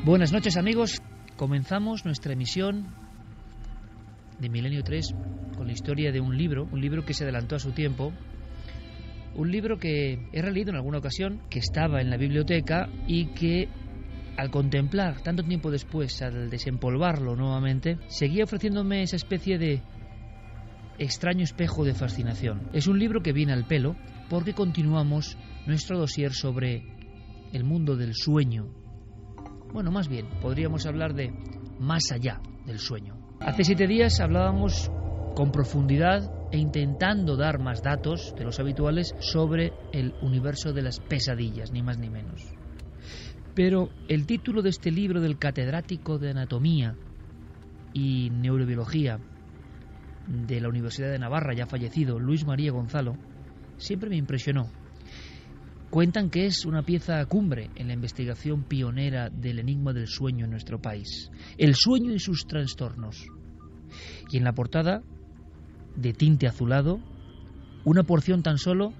Buenas noches, amigos. Comenzamos nuestra emisión de Milenio 3 con la historia de un libro que se adelantó a su tiempo, un libro que he releído en alguna ocasión, que estaba en la biblioteca y que al contemplar tanto tiempo después, al desempolvarlo nuevamente, seguía ofreciéndome esa especie de extraño espejo de fascinación. Es un libro que viene al pelo porque continuamos nuestro dossier sobre el mundo del sueño. Bueno, más bien, podríamos hablar de más allá del sueño. Hace 7 días hablábamos con profundidad e intentando dar más datos de los habituales sobre el universo de las pesadillas, ni más ni menos. Pero el título de este libro del catedrático de Anatomía y Neurobiología de la Universidad de Navarra, ya fallecido, Luis María Gonzalo, siempre me impresionó. Cuentan que es una pieza cumbre en la investigación pionera del enigma del sueño en nuestro país. El sueño y sus trastornos. Y en la portada, de tinte azulado, una porción tan solo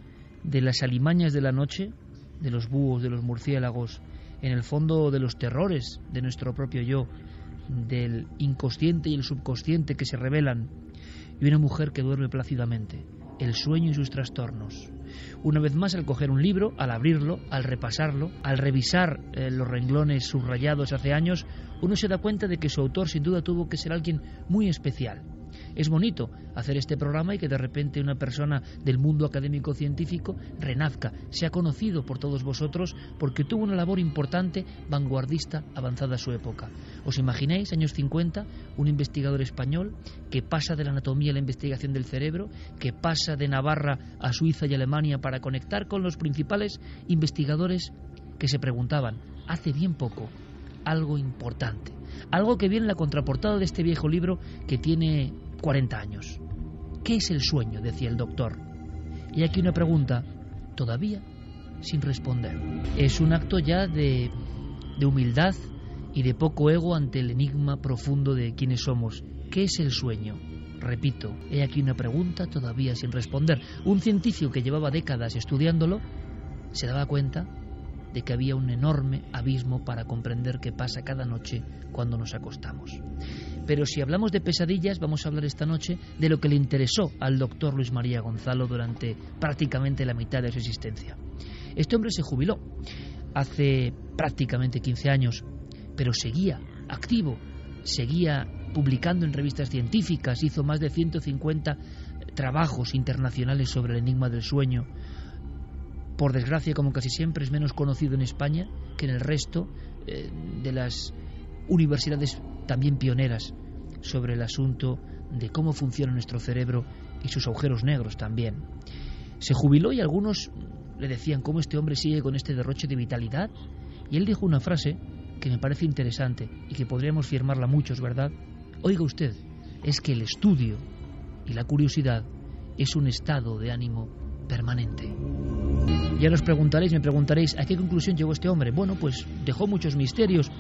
de las alimañas de la noche, de los búhos, de los murciélagos, en el fondo de los terrores de nuestro propio yo, del inconsciente y el subconsciente que se revelan, y una mujer que duerme plácidamente. El sueño y sus trastornos. Una vez más, al coger un libro, al abrirlo, al repasarlo, al revisar los renglones subrayados hace años, uno se da cuenta de que su autor sin duda tuvo que ser alguien muy especial. Es bonito hacer este programa y que de repente una persona del mundo académico-científico renazca, sea conocido por todos vosotros porque tuvo una labor importante, vanguardista, avanzada a su época. ¿Os imagináis, años 50, un investigador español que pasa de la anatomía a la investigación del cerebro, que pasa de Navarra a Suiza y Alemania para conectar con los principales investigadores que se preguntaban, hace bien poco, algo importante? Algo que viene en la contraportada de este viejo libro que tiene 40 años. ¿Qué es el sueño?, decía el doctor. Y aquí una pregunta todavía sin responder. Es un acto ya de humildad y de poco ego ante el enigma profundo de quiénes somos. ¿Qué es el sueño? Repito, he aquí una pregunta todavía sin responder. Un científico que llevaba décadas estudiándolo se daba cuenta de que había un enorme abismo para comprender qué pasa cada noche cuando nos acostamos. Pero si hablamos de pesadillas, vamos a hablar esta noche de lo que le interesó al doctor Luis María Gonzalo durante prácticamente la mitad de su existencia. Este hombre se jubiló hace prácticamente 15 años, pero seguía activo, seguía publicando en revistas científicas, hizo más de 150 trabajos internacionales sobre el enigma del sueño. Por desgracia, como casi siempre, es menos conocido en España que en el resto de las universidades también pioneras sobre el asunto de cómo funciona nuestro cerebro y sus agujeros negros también. Se jubiló y algunos le decían cómo este hombre sigue con este derroche de vitalidad, y él dijo una frase que me parece interesante y que podríamos firmarla muchos, ¿verdad? Oiga usted, es que el estudio y la curiosidad es un estado de ánimo permanente. Ya me preguntaréis, ¿a qué conclusión llegó este hombre? Bueno, pues dejó muchos misterios.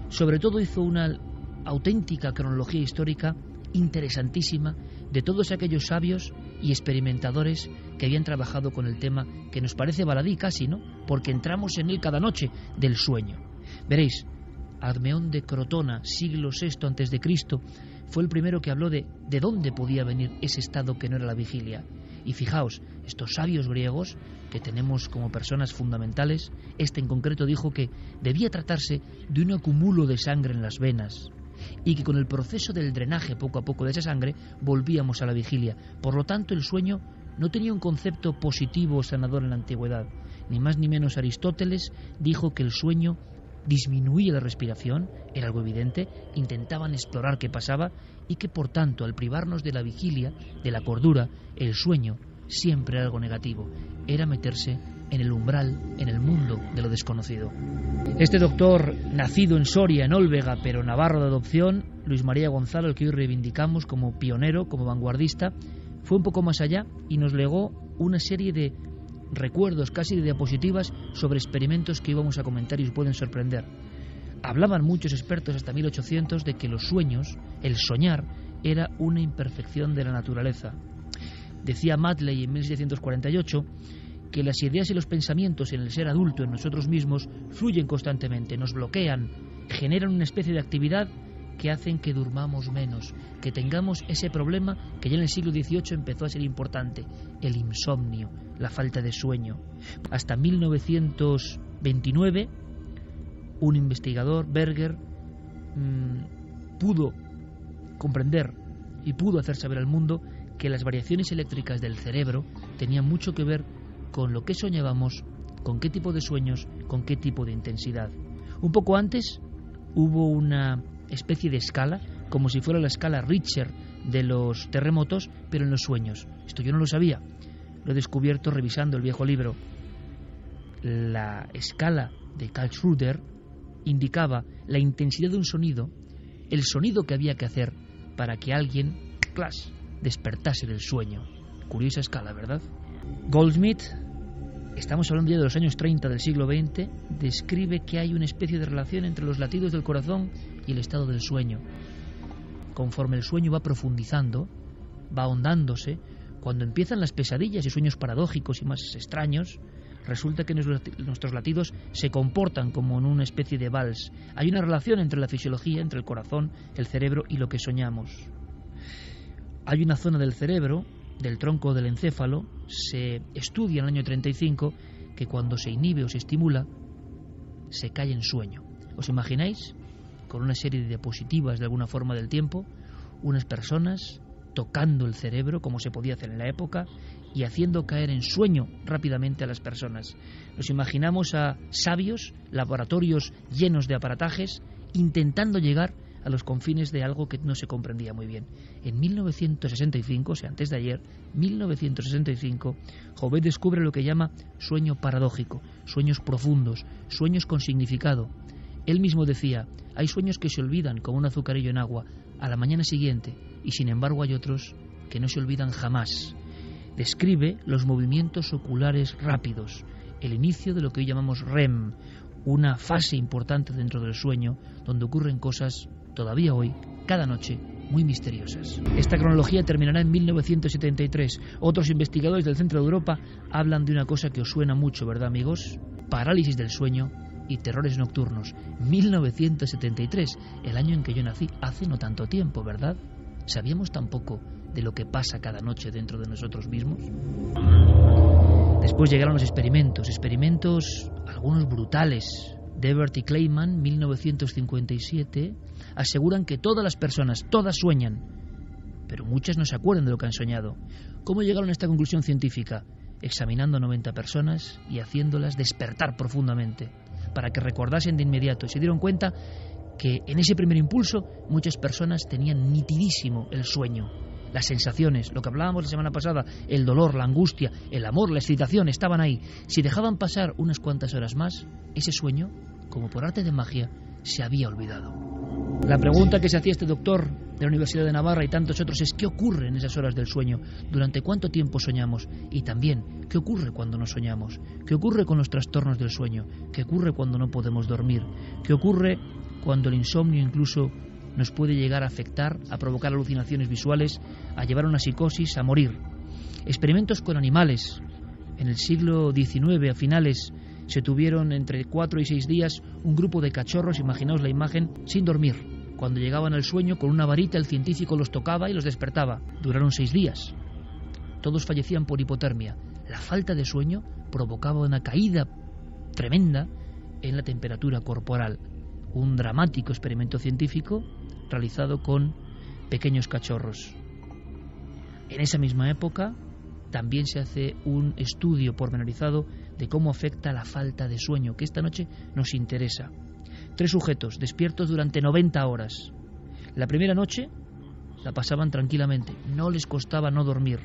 Sobre todo hizo una auténtica cronología histórica interesantísima de todos aquellos sabios y experimentadores que habían trabajado con el tema, que nos parece baladí casi, ¿no? Porque entramos en él cada noche, del sueño. Veréis, Admeón de Crotona, siglo VI a.C., fue el primero que habló de dónde podía venir ese estado que no era la vigilia. Y fijaos, estos sabios griegos que tenemos como personas fundamentales, este en concreto dijo que debía tratarse de un acumulo de sangre en las venas y que con el proceso del drenaje poco a poco de esa sangre volvíamos a la vigilia. Por lo tanto, el sueño no tenía un concepto positivo o sanador en la antigüedad. Ni más ni menos Aristóteles dijo que el sueño disminuía la respiración, era algo evidente, intentaban explorar qué pasaba y que por tanto al privarnos de la vigilia, de la cordura, el sueño siempre era algo negativo, era meterse en el umbral, en el mundo de lo desconocido. Este doctor, nacido en Soria, en Olvega, pero navarro de adopción, Luis María Gonzalo, el que hoy reivindicamos como pionero, como vanguardista, fue un poco más allá y nos legó una serie de recuerdos, casi de diapositivas, sobre experimentos que íbamos a comentar y os pueden sorprender. Hablaban muchos expertos hasta 1800 de que los sueños, el soñar, era una imperfección de la naturaleza. Decía Matley en 1748 que las ideas y los pensamientos en el ser adulto, en nosotros mismos, fluyen constantemente, nos bloquean, generan una especie de actividad que hacen que durmamos menos, que tengamos ese problema que ya en el siglo XVIII empezó a ser importante, el insomnio, la falta de sueño. Hasta 1929, un investigador, Berger, pudo comprender y pudo hacer saber al mundo que las variaciones eléctricas del cerebro tenían mucho que ver con lo que soñábamos, con qué tipo de sueños, con qué tipo de intensidad. Un poco antes hubo una especie de escala, como si fuera la escala Richter de los terremotos, pero en los sueños. Esto yo no lo sabía, lo he descubierto revisando el viejo libro. La escala de Karlsruhe indicaba la intensidad de un sonido, el sonido que había que hacer para que alguien, clash, despertase del sueño. Curiosa escala, ¿verdad? Goldsmith, estamos hablando ya de los años 30 del siglo XX, describe que hay una especie de relación entre los latidos del corazón y el estado del sueño. Conforme el sueño va profundizando, va ahondándose, cuando empiezan las pesadillas y sueños paradójicos y más extraños, resulta que nuestros latidos se comportan como en una especie de vals. Hay una relación entre la fisiología, entre el corazón, el cerebro y lo que soñamos. Hay una zona del cerebro, del tronco del encéfalo, se estudia en el año 35, que cuando se inhibe o se estimula, se cae en sueño. ¿Os imagináis? Con una serie de diapositivas de alguna forma del tiempo, unas personas tocando el cerebro, como se podía hacer en la época, y haciendo caer en sueño rápidamente a las personas. Nos imaginamos a sabios, laboratorios llenos de aparatajes, intentando llegar a los confines de algo que no se comprendía muy bien. En 1965, o sea, antes de ayer, 1965, Jouvet descubre lo que llama sueño paradójico, sueños profundos, sueños con significado. Él mismo decía, hay sueños que se olvidan como un azucarillo en agua a la mañana siguiente, y sin embargo hay otros que no se olvidan jamás. Describe los movimientos oculares rápidos, el inicio de lo que hoy llamamos REM, una fase importante dentro del sueño, donde ocurren cosas todavía hoy, cada noche, muy misteriosas. Esta cronología terminará en 1973. Otros investigadores del centro de Europa hablan de una cosa que os suena mucho, ¿verdad, amigos? Parálisis del sueño y terrores nocturnos. 1973, el año en que yo nací, hace no tanto tiempo, ¿verdad? ¿Sabíamos tan poco de lo que pasa cada noche dentro de nosotros mismos? Después llegaron los experimentos algunos brutales. Debert y Kleiman, 1957, aseguran que todas las personas, todas sueñan, pero muchas no se acuerdan de lo que han soñado. ¿Cómo llegaron a esta conclusión científica? Examinando a 90 personas y haciéndolas despertar profundamente, para que recordasen de inmediato, y se dieron cuenta que en ese primer impulso muchas personas tenían nitidísimo el sueño. Las sensaciones, lo que hablábamos la semana pasada, el dolor, la angustia, el amor, la excitación, estaban ahí. Si dejaban pasar unas cuantas horas más, ese sueño, como por arte de magia, se había olvidado. La pregunta que se hacía este doctor de la Universidad de Navarra y tantos otros es ¿qué ocurre en esas horas del sueño? ¿Durante cuánto tiempo soñamos? Y también, ¿qué ocurre cuando no soñamos? ¿Qué ocurre con los trastornos del sueño? ¿Qué ocurre cuando no podemos dormir? ¿Qué ocurre cuando el insomnio incluso nos puede llegar a afectar, a provocar alucinaciones visuales, a llevar a una psicosis, a morir? Experimentos con animales. En el siglo XIX, a finales, se tuvieron entre 4 y 6 días un grupo de cachorros, imaginaos la imagen, sin dormir. Cuando llegaban al sueño, con una varita el científico los tocaba y los despertaba. Duraron 6 días. Todos fallecían por hipotermia. La falta de sueño provocaba una caída tremenda en la temperatura corporal. Un dramático experimento científico realizado con pequeños cachorros. En esa misma época también se hace un estudio pormenorizado de cómo afecta la falta de sueño, que esta noche nos interesa. 3 sujetos despiertos durante 90 horas. La primera noche la pasaban tranquilamente, no les costaba no dormir,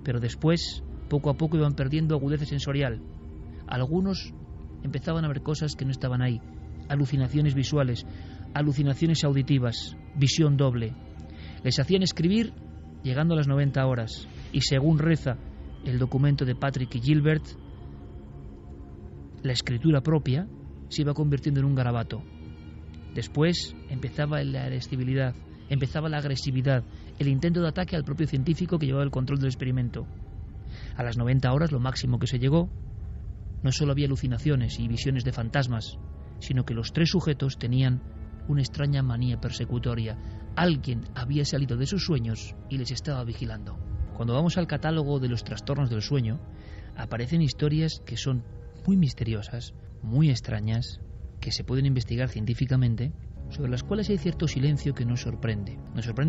pero después, poco a poco, iban perdiendo agudeza sensorial. Algunos empezaban a ver cosas que no estaban ahí, alucinaciones visuales, alucinaciones auditivas, visión doble. Les hacían escribir llegando a las 90 horas y, según reza el documento de Patrick y Gilbert, la escritura propia se iba convirtiendo en un garabato. Después empezaba la irascibilidad, empezaba la agresividad, el intento de ataque al propio científico que llevaba el control del experimento. A las 90 horas, lo máximo que se llegó, no solo había alucinaciones y visiones de fantasmas, sino que los 3 sujetos tenían una extraña manía persecutoria. Alguien había salido de sus sueños y les estaba vigilando. Cuando vamos al catálogo de los trastornos del sueño, aparecen historias que son muy misteriosas, muy extrañas, que se pueden investigar científicamente, sobre las cuales hay cierto silencio que nos sorprende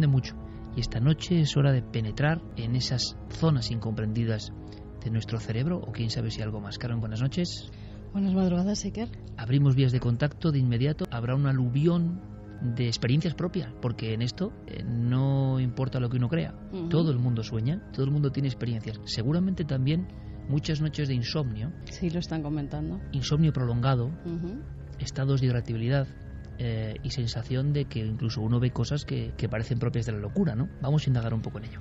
mucho. Y esta noche es hora de penetrar en esas zonas incomprendidas de nuestro cerebro, o quién sabe si algo más. Carmen, buenas noches. Buenas madrugadas, Iker. Abrimos vías de contacto de inmediato. Habrá un aluvión de experiencias propias, porque en esto no importa lo que uno crea. Todo el mundo sueña, todo el mundo tiene experiencias. Seguramente también muchas noches de insomnio. Sí, lo están comentando. Insomnio prolongado, estados de irritabilidad y sensación de que incluso uno ve cosas que parecen propias de la locura, ¿no? Vamos a indagar un poco en ello.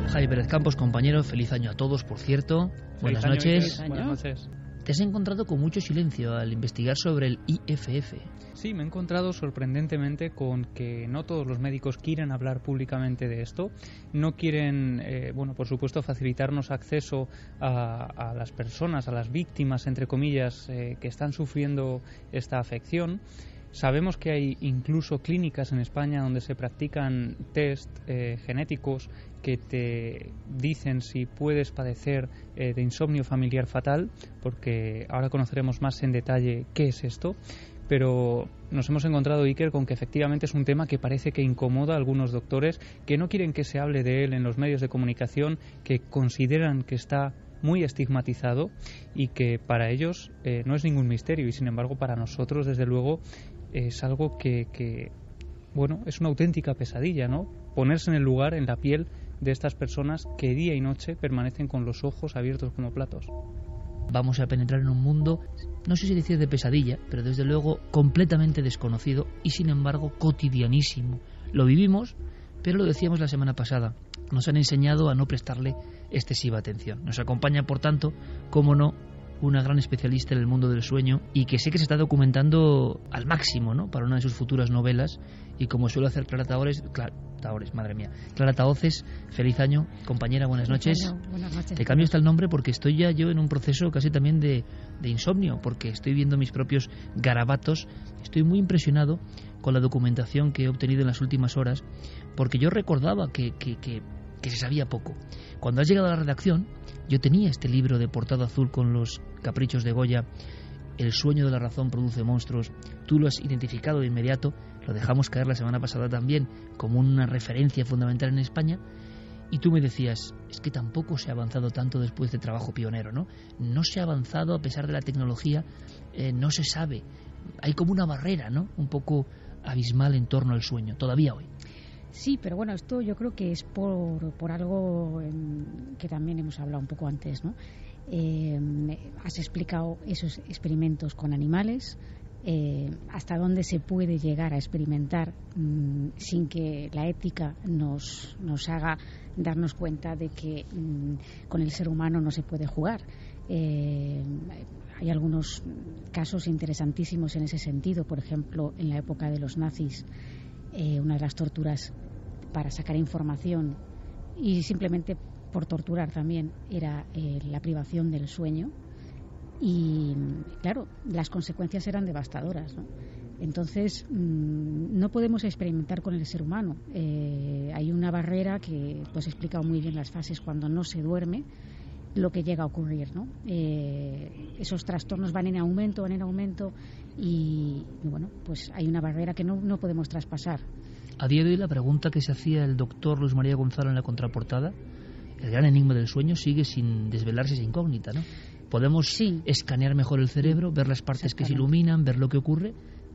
Javi Pérez Campos, compañero, feliz año a todos, por cierto. Buenas noches. Buenas noches. Te has encontrado con mucho silencio al investigar sobre el IFF. Sí, me he encontrado sorprendentemente con que no todos los médicos quieren hablar públicamente de esto. No quieren, por supuesto, facilitarnos acceso a las personas, a las víctimas, entre comillas, que están sufriendo esta afección. Sabemos que hay incluso clínicas en España donde se practican test genéticos que te dicen si puedes padecer de insomnio familiar fatal, porque ahora conoceremos más en detalle qué es esto. Pero nos hemos encontrado, Iker, con que efectivamente es un tema que parece que incomoda a algunos doctores, que no quieren que se hable de él en los medios de comunicación, que consideran que está muy estigmatizado y que para ellos no es ningún misterio, y sin embargo para nosotros, desde luego, es algo que es una auténtica pesadilla, ¿no? Ponerse en el lugar, en la piel de estas personas que día y noche permanecen con los ojos abiertos como platos. Vamos a penetrar en un mundo, no sé si decir de pesadilla, pero desde luego completamente desconocido y sin embargo cotidianísimo. Lo vivimos, pero lo decíamos la semana pasada, nos han enseñado a no prestarle excesiva atención. Nos acompaña, por tanto, cómo no, una gran especialista en el mundo del sueño y que sé que se está documentando al máximo, ¿no?, para una de sus futuras novelas, y como suele hacer Clara Tahoces, feliz año, compañera, buenas noches. Buenas noches. Te cambio hasta el nombre porque estoy ya yo en un proceso casi también de insomnio, porque estoy viendo mis propios garabatos. Estoy muy impresionado con la documentación que he obtenido en las últimas horas, porque yo recordaba que se sabía poco. Cuando has llegado a la redacción, yo tenía este libro de portada azul con los caprichos de Goya, El sueño de la razón produce monstruos. Tú lo has identificado de inmediato, lo dejamos caer la semana pasada también como una referencia fundamental en España, y tú me decías, es que tampoco se ha avanzado tanto después de trabajo pionero, ¿no? No se ha avanzado a pesar de la tecnología, no se sabe. Hay como una barrera, ¿no?, un poco abismal en torno al sueño, todavía hoy. Sí, pero bueno, esto yo creo que es por algo que también hemos hablado un poco antes, ¿no? Has explicado esos experimentos con animales, hasta dónde se puede llegar a experimentar sin que la ética nos haga darnos cuenta de que con el ser humano no se puede jugar. Hay algunos casos interesantísimos en ese sentido. Por ejemplo, en la época de los nazis, una de las torturas para sacar información y simplemente por torturar también era la privación del sueño, y claro, las consecuencias eran devastadoras, ¿no? Entonces no podemos experimentar con el ser humano. Hay una barrera que pues he explicado muy bien las fases cuando no se duerme, lo que llega a ocurrir, ¿no? Esos trastornos van en aumento y bueno, pues hay una barrera que no podemos traspasar. A día de hoy la pregunta que se hacía el doctor Luis María Gonzalo en la contraportada, el gran enigma del sueño, sigue sin desvelarse esa incógnita, ¿no? Podemos escanear mejor el cerebro, ver las partes que se iluminan, ver lo que ocurre,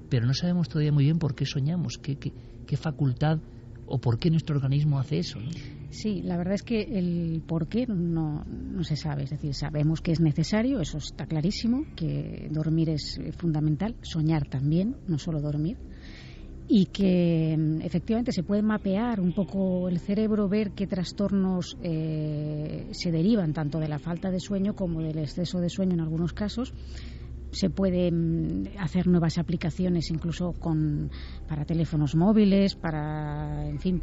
pero no sabemos todavía muy bien por qué soñamos, qué facultad o por qué nuestro organismo hace eso, ¿no? Sí, la verdad es que el por qué no se sabe. Es decir, sabemos que es necesario, eso está clarísimo, que dormir es fundamental, soñar también, no solo dormir, y que efectivamente se puede mapear un poco el cerebro, ver qué trastornos se derivan tanto de la falta de sueño como del exceso de sueño en algunos casos. se pueden hacer nuevas aplicaciones incluso para teléfonos móviles, para, en fin,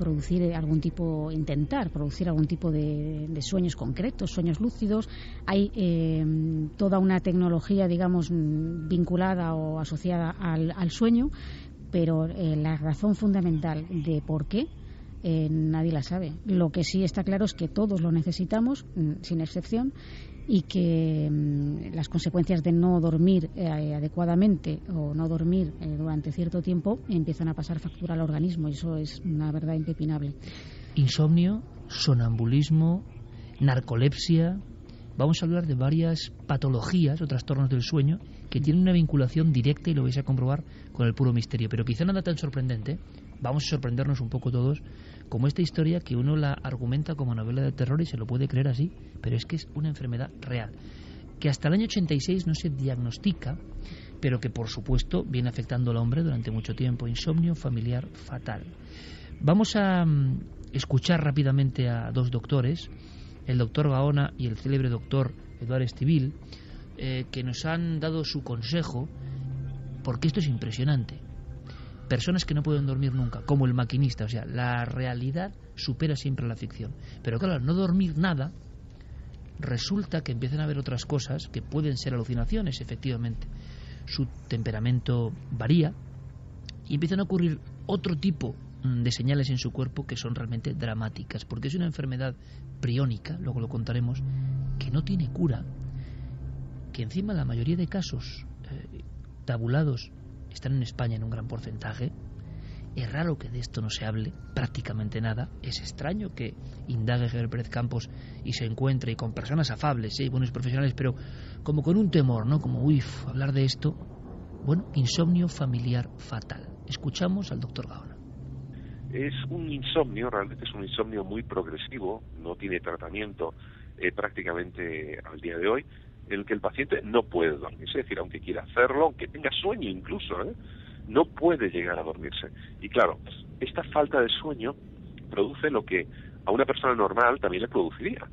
intentar producir algún tipo de sueños concretos, sueños lúcidos. Hay toda una tecnología, digamos, vinculada o asociada al sueño, pero la razón fundamental de por qué nadie la sabe. Lo que sí está claro es que todos lo necesitamos, sin excepción, y que las consecuencias de no dormir adecuadamente o no dormir durante cierto tiempo empiezan a pasar factura al organismo, y eso es una verdad impepinable. Insomnio, sonambulismo, narcolepsia. Vamos a hablar de varias patologías o trastornos del sueño que tienen una vinculación directa, y lo vais a comprobar, con el puro misterio. Pero quizá nada tan sorprendente, vamos a sorprendernos un poco todos, como esta historia que uno la argumenta como novela de terror y se lo puede creer así, pero es que es una enfermedad real, que hasta el año 86 no se diagnostica, pero que por supuesto viene afectando al hombre durante mucho tiempo. Insomnio familiar fatal. Vamos a escuchar rápidamente a dos doctores, el doctor Gaona y el célebre doctor Eduard Estivil, que nos han dado su consejo, porque esto es impresionante. Personas que no pueden dormir nunca, como El maquinista, o sea, la realidad supera siempre a la ficción. Pero claro, al no dormir nada, resulta que empiezan a haber otras cosas que pueden ser alucinaciones, efectivamente. Su temperamento varía y empiezan a ocurrir otro tipo de señales en su cuerpo que son realmente dramáticas, porque es una enfermedad priónica, luego lo contaremos, que no tiene cura, que encima la mayoría de casos tabulados están en España en un gran porcentaje. Es raro que de esto no se hable prácticamente nada. Es extraño que indague Javier Pérez Campos y se encuentre, y con personas afables y buenos profesionales, pero como con un temor, ¿no? Como, hablar de esto. Bueno, insomnio familiar fatal. Escuchamos al doctor Gaona. Es un insomnio, realmente es un insomnio muy progresivo, no tiene tratamiento prácticamente al día de hoy, en el que el paciente no puede dormirse, es decir, aunque quiera hacerlo, aunque tenga sueño incluso, no puede llegar a dormirse. Y claro, esta falta de sueño produce lo que a una persona normal también le produciría.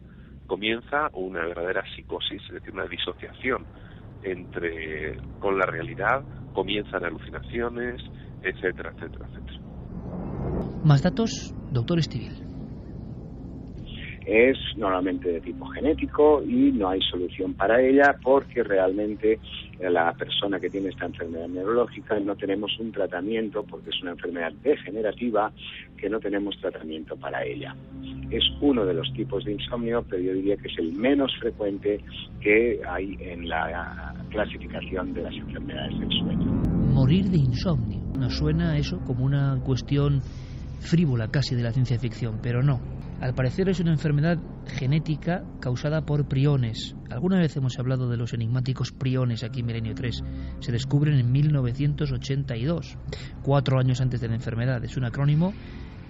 Comienza una verdadera psicosis, es decir, una disociación con la realidad, comienzan alucinaciones, etcétera, etcétera, etcétera. Más datos, doctor Estivil. Es normalmente de tipo genético y no hay solución para ella, porque realmente la persona que tiene esta enfermedad neurológica no tenemos un tratamiento, porque es una enfermedad degenerativa que no tenemos tratamiento para ella. Es uno de los tipos de insomnio, pero yo diría que es el menos frecuente que hay en la clasificación de las enfermedades del sueño. Morir de insomnio. Nos suena eso como una cuestión frívola casi de la ciencia ficción, pero no. Al parecer es una enfermedad genética causada por priones. Alguna vez hemos hablado de los enigmáticos priones aquí en Milenio 3. Se descubren en 1982, 4 años antes de la enfermedad. Es un acrónimo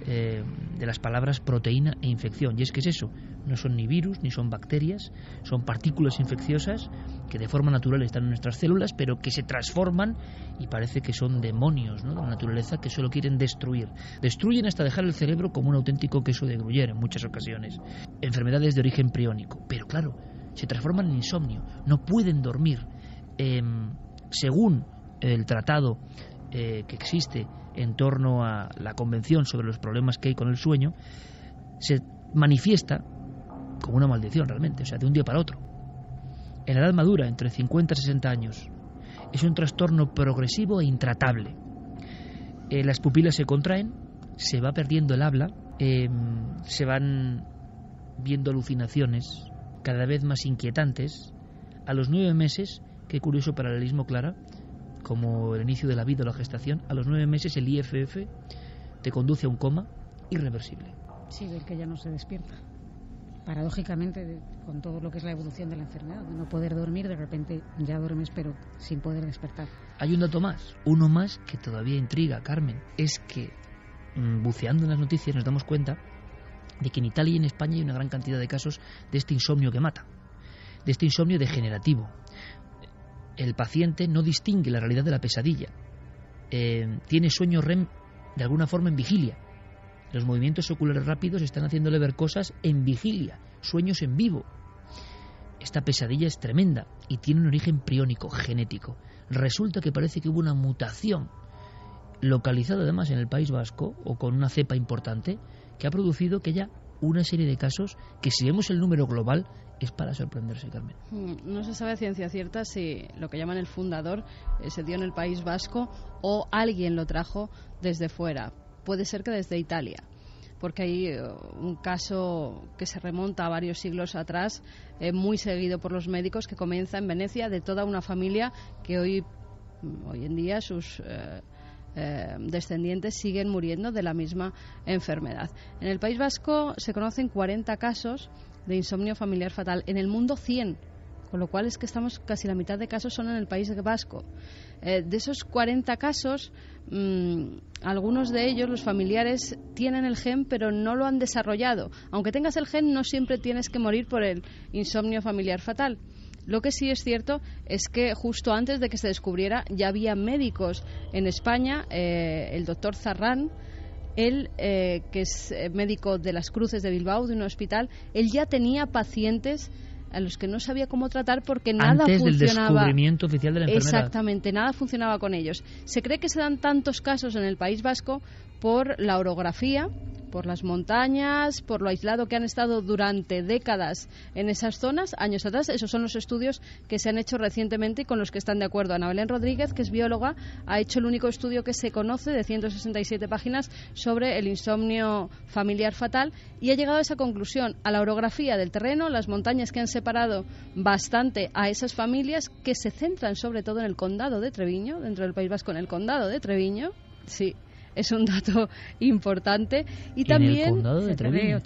de las palabras proteína e infección. Y es que es eso, no son ni virus ni son bacterias, son partículas infecciosas que de forma natural están en nuestras células, pero que se transforman y parece que son demonios, ¿no?, de la naturaleza, que solo quieren destruir. Destruyen hasta dejar el cerebro como un auténtico queso de Gruyère en muchas ocasiones. Enfermedades de origen priónico. Pero claro, se transforman en insomnio, no pueden dormir. Según el tratado que existe en torno a la Convención sobre los problemas que hay con el sueño, se manifiesta como una maldición realmente, o sea, de un día para otro. En la edad madura, entre 50 y 60 años, es un trastorno progresivo e intratable. Las pupilas se contraen, se va perdiendo el habla, se van viendo alucinaciones cada vez más inquietantes. A los 9 meses, qué curioso paralelismo, Clara, como el inicio de la vida o la gestación, a los 9 meses el IFF te conduce a un coma irreversible. Sí, del que ya no se despierta. Paradójicamente, con todo lo que es la evolución de la enfermedad, de no poder dormir, de repente ya duermes pero sin poder despertar. Hay un dato más, uno más que todavía intriga, Carmen. Es que buceando en las noticias nos damos cuenta de que en Italia y en España hay una gran cantidad de casos de este insomnio que mata, de este insomnio degenerativo. El paciente no distingue la realidad de la pesadilla, tiene sueño REM de alguna forma en vigilia. Los movimientos oculares rápidos están haciéndole ver cosas en vigilia, sueños en vivo. esta pesadilla es tremenda y tiene un origen priónico, genético. Resulta que parece que hubo una mutación localizada además en el País Vasco, o con una cepa importante, que ha producido que haya una serie de casos que, si vemos el número global, es para sorprenderse, Carmen. No se sabe a ciencia cierta si lo que llaman el fundador se dio en el País Vasco o alguien lo trajo desde fuera. Puede ser que desde Italia, porque hay un caso que se remonta a varios siglos atrás, muy seguido por los médicos, que comienza en Venecia, de toda una familia que hoy en día sus descendientes siguen muriendo de la misma enfermedad. En el País Vasco se conocen 40 casos de insomnio familiar fatal, en el mundo 100, con lo cual es que estamos casi la mitad de casos son en el País Vasco. De esos 40 casos, algunos de ellos, los familiares, tienen el gen pero no lo han desarrollado. Aunque tengas el gen, no siempre tienes que morir por el insomnio familiar fatal. Lo que sí es cierto es que justo antes de que se descubriera ya había médicos en España, el doctor Zarrán, él, que es médico de las Cruces de Bilbao, de un hospital, él ya tenía pacientes a los que no sabía cómo tratar porque nada antes funcionaba. Del descubrimiento oficial de la enfermedad. Exactamente, nada funcionaba con ellos. Se cree que se dan tantos casos en el País Vasco por la orografía, por las montañas, por lo aislado que han estado durante décadas en esas zonas, años atrás. Esos son los estudios que se han hecho recientemente y con los que están de acuerdo. Ana Belén Rodríguez, que es bióloga, ha hecho el único estudio que se conoce de 167 páginas sobre el insomnio familiar fatal y ha llegado a esa conclusión, a la orografía del terreno, las montañas que han separado bastante a esas familias, que se centran sobre todo en el condado de Treviño, dentro del País Vasco, en el condado de Treviño. Sí, es un dato importante. Y también el condado de Treviño.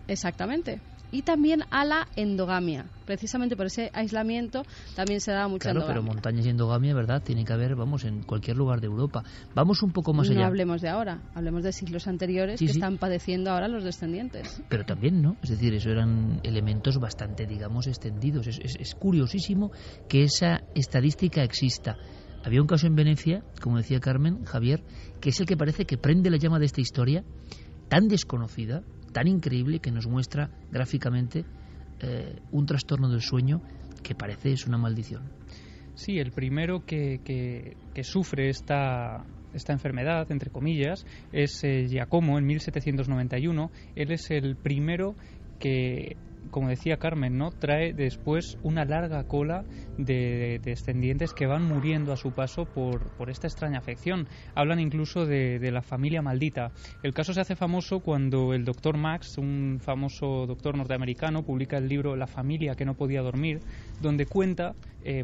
Exactamente. Y también a la endogamia. Precisamente por ese aislamiento también se da mucha endogamia. Claro, pero montañas y endogamia, ¿verdad? Tiene que haber, vamos, en cualquier lugar de Europa. Vamos un poco más allá. No hablemos de ahora, hablemos de siglos anteriores, sí, que están padeciendo ahora los descendientes. Pero también, ¿no? Es decir, eso eran elementos bastante, digamos, extendidos. Es curiosísimo que esa estadística exista. Había un caso en Venecia, como decía Carmen, Javier, que es el que parece que prende la llama de esta historia tan desconocida, tan increíble, que nos muestra gráficamente un trastorno del sueño que parece es una maldición. Sí, el primero que sufre esta enfermedad, entre comillas, es Giacomo en 1791. Él es el primero que, como decía Carmen, ¿no?, trae después una larga cola de descendientes que van muriendo a su paso por esta extraña afección. Hablan incluso de la familia maldita. El caso se hace famoso cuando el doctor Max, un famoso doctor norteamericano, publica el libro La familia que no podía dormir, donde cuenta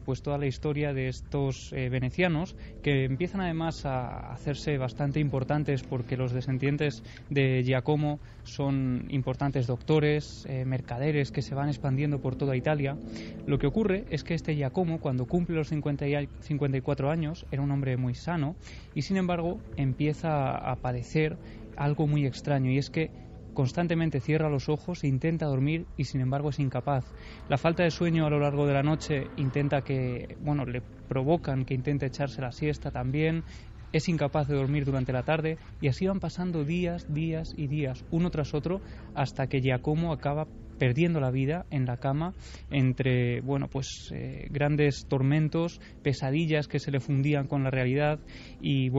pues toda la historia de estos venecianos, que empiezan además a hacerse bastante importantes porque los descendientes de Giacomo son importantes doctores, mercaderes que se van expandiendo por toda Italia. Lo que ocurre es que este Giacomo, cuando cumple los 54 años, era un hombre muy sano y sin embargo empieza a padecer algo muy extraño, y es que constantemente cierra los ojos, intenta dormir y sin embargo es incapaz. La falta de sueño a lo largo de la noche le provocan que intente echarse la siesta también. Es incapaz de dormir durante la tarde y así van pasando días y días, uno tras otro, hasta que Giacomo acaba perdiendo la vida en la cama entre grandes tormentos, pesadillas que se le fundían con la realidad y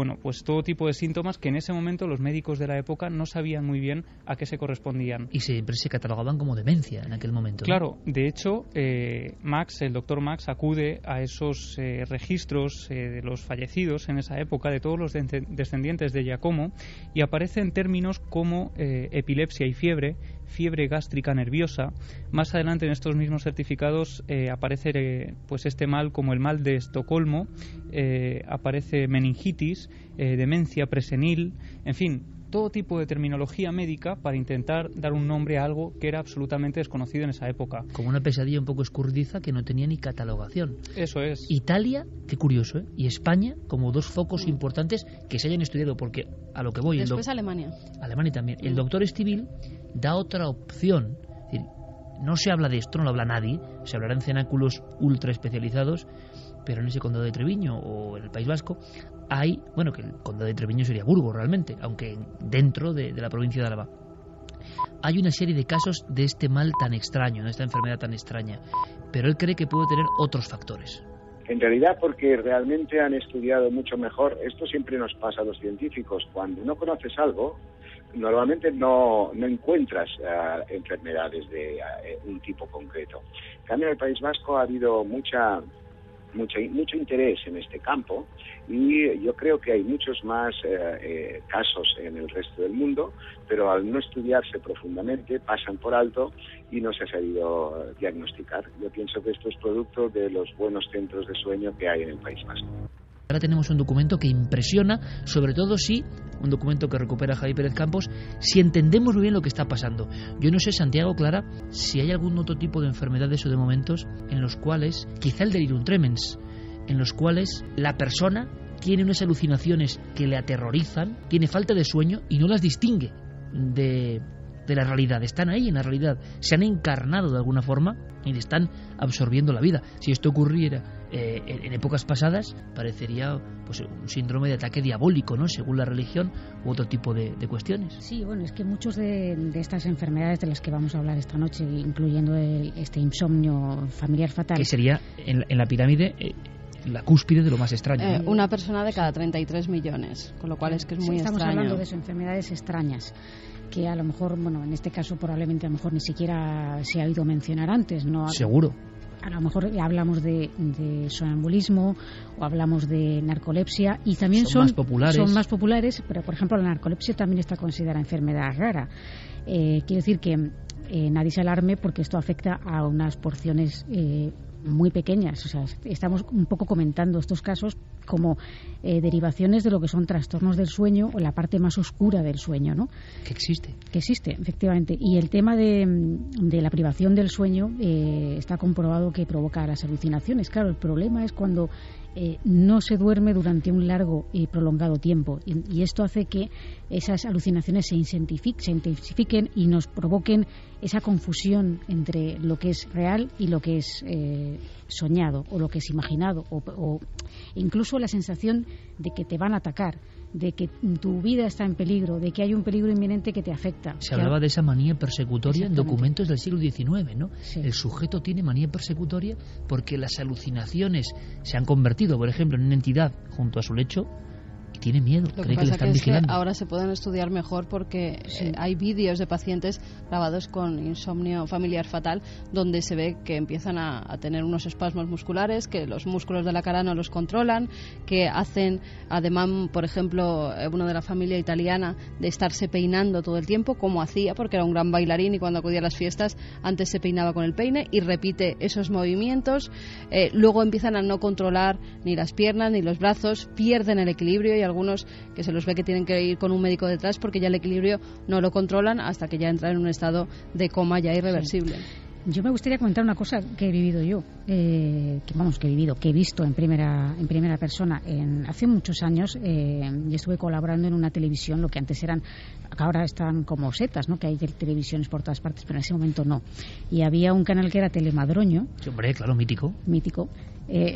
todo tipo de síntomas que en ese momento los médicos de la época no sabían muy bien a qué se correspondían. Y siempre se catalogaban como demencia en aquel momento, ¿no? Claro, de hecho el doctor Max acude a esos registros de los fallecidos en esa época, de todos los descendientes de Giacomo, y aparecen términos como epilepsia y fiebre gástrica nerviosa. Más adelante en estos mismos certificados aparece este mal como el mal de Estocolmo, aparece meningitis, demencia presenil, en fin, todo tipo de terminología médica para intentar dar un nombre a algo que era absolutamente desconocido en esa época. Como una pesadilla un poco escurridiza que no tenía ni catalogación. Eso es. Italia, qué curioso, ¿eh? Y España como dos focos importantes que se hayan estudiado, porque a lo que voy... Después Alemania. Alemania también. El doctor Estivil da otra opción. Es decir, no se habla de esto, no lo habla nadie, se hablará en cenáculos ultra especializados, pero en ese condado de Treviño o en el País Vasco hay, que el condado de Treviño sería Burgos realmente, aunque dentro de la provincia de Álava. hay una serie de casos de este mal tan extraño, de esta enfermedad tan extraña, pero él cree que puede tener otros factores. En realidad, porque realmente han estudiado mucho mejor, esto siempre nos pasa a los científicos, cuando no conoces algo, normalmente no encuentras enfermedades de un tipo concreto. En cambio, en el País Vasco ha habido mucho interés en este campo y yo creo que hay muchos más casos en el resto del mundo, pero al no estudiarse profundamente pasan por alto y no se ha sabido diagnosticar. Yo pienso que esto es producto de los buenos centros de sueño que hay en el País Vasco. Ahora tenemos un documento que impresiona, sobre todo si, un documento que recupera Javi Pérez Campos, si entendemos muy bien lo que está pasando. Yo no sé, Santiago, Clara, si hay algún otro tipo de enfermedades o de momentos en los cuales, quizá el delirium tremens, en los cuales la persona tiene unas alucinaciones que le aterrorizan, tiene falta de sueño y no las distingue de la realidad. Están ahí en la realidad, se han encarnado de alguna forma y le están absorbiendo la vida. Si esto ocurriera en épocas pasadas, parecería pues un síndrome de ataque diabólico, ¿no?, según la religión, u otro tipo de cuestiones. Sí, bueno, es que muchos de estas enfermedades de las que vamos a hablar esta noche, incluyendo este insomnio familiar fatal, que sería en la pirámide la cúspide de lo más extraño, ¿no? Una persona de cada 33 millones, con lo cual es que es muy estamos extraño. Hablando de eso, enfermedades extrañas, que a lo mejor, bueno, en este caso probablemente a lo mejor ni siquiera se ha oído mencionar antes, ¿no? Seguro. A lo mejor hablamos de sonambulismo o hablamos de narcolepsia y también son más populares, pero por ejemplo la narcolepsia también está considerada enfermedad rara. Quiero decir que nadie se alarme porque esto afecta a unas porciones muy pequeñas. O sea, estamos un poco comentando estos casos como derivaciones de lo que son trastornos del sueño o la parte más oscura del sueño, ¿no? Que existe, efectivamente. Y el tema de la privación del sueño está comprobado que provoca las alucinaciones. Claro, el problema es cuando no se duerme durante un largo y prolongado tiempo y esto hace que esas alucinaciones se intensifiquen y nos provoquen esa confusión entre lo que es real y lo que es soñado o lo que es imaginado o incluso la sensación de que te van a atacar, de que tu vida está en peligro, de que hay un peligro inminente que te afecta. Se hablaba de esa manía persecutoria en documentos del siglo XIX, ¿no? Sí. El sujeto tiene manía persecutoria porque las alucinaciones se han convertido, por ejemplo, en una entidad junto a su lecho y tiene miedo, cree que le están vigilando. Que ahora se pueden estudiar mejor porque hay vídeos de pacientes grabados con insomnio familiar fatal donde se ve que empiezan a tener unos espasmos musculares, que los músculos de la cara no los controlan, que hacen ademán, por ejemplo, uno de la familia italiana, de estarse peinando todo el tiempo, como hacía, porque era un gran bailarín y cuando acudía a las fiestas antes se peinaba con el peine y repite esos movimientos. Luego empiezan a no controlar ni las piernas ni los brazos, pierden el equilibrio y algunos que se los ve que tienen que ir con un médico detrás porque ya el equilibrio no lo controlan hasta que ya entran en un estado de coma ya irreversible. Sí. Yo me gustaría comentar una cosa que he vivido yo, que he visto en primera persona. Hace muchos años yo estuve colaborando en una televisión, lo que antes eran, ahora están como setas, ¿no? Que hay televisiones por todas partes, pero en ese momento no. Y había un canal que era Telemadroño. Sí, hombre, claro, mítico.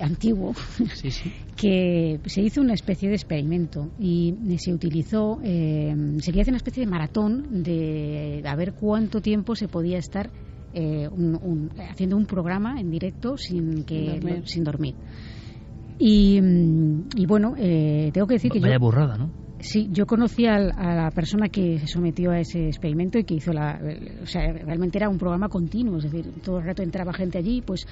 Antiguo, sí. Que se hizo una especie de experimento y se utilizó, se quería hacer una especie de maratón de a ver cuánto tiempo se podía estar haciendo un programa en directo sin dormir. Y bueno, tengo que decir que vaya burrada, ¿no? Sí, yo conocí a la persona que se sometió a ese experimento y que hizo o sea, realmente era un programa continuo, es decir, todo el rato entraba gente allí, pues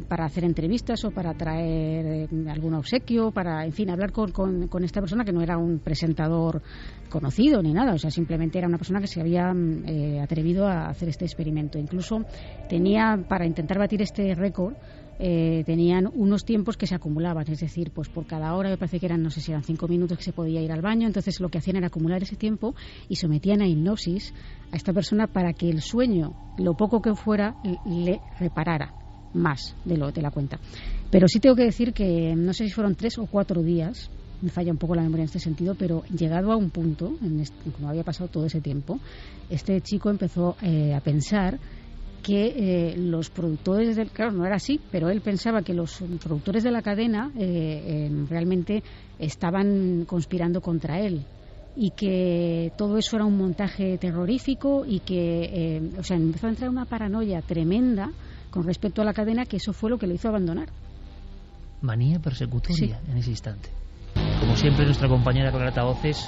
para hacer entrevistas o para traer algún obsequio, para, en fin, hablar con esta persona que no era un presentador conocido ni nada, o sea, simplemente era una persona que se había atrevido a hacer este experimento. Incluso tenía, para intentar batir este récord, tenían unos tiempos que se acumulaban, es decir, pues por cada hora, me parece que eran, no sé si eran 5 minutos que se podía ir al baño, entonces lo que hacían era acumular ese tiempo y sometían a hipnosis a esta persona para que el sueño, lo poco que fuera, le reparara más de la cuenta. Pero sí tengo que decir que no sé si fueron 3 o 4 días, me falla un poco la memoria en este sentido, pero llegado a un punto, como había pasado todo ese tiempo, este chico empezó a pensar que los productores claro, no era así, pero él pensaba que los productores de la cadena realmente estaban conspirando contra él y que todo eso era un montaje terrorífico y que empezó a entrar una paranoia tremenda con respecto a la cadena, que eso fue lo que le hizo abandonar. Manía persecutoria, sí, en ese instante. Como siempre, nuestra compañera con altavoces,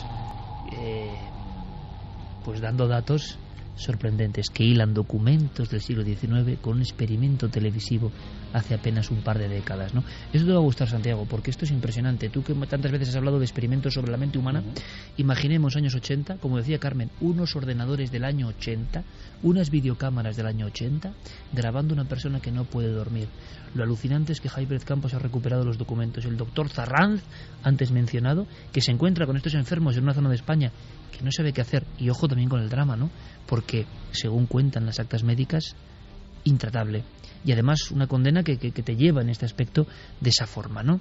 pues dando datos sorprendentes que hilan documentos del siglo XIX con un experimento televisivo hace apenas un par de décadas, ¿no? Eso te va a gustar, Santiago, porque esto es impresionante. Tú que tantas veces has hablado de experimentos sobre la mente humana, imaginemos años 80, como decía Carmen, unos ordenadores del año 80, unas videocámaras del año 80, grabando a una persona que no puede dormir. Lo alucinante es que Jaime Pérez Campos ha recuperado los documentos. El doctor Zarranz, antes mencionado, que se encuentra con estos enfermos en una zona de España que no sabe qué hacer, y ojo también con el drama, ¿no? Porque, según cuentan las actas médicas, intratable. Y además una condena que te lleva en este aspecto de esa forma, ¿no?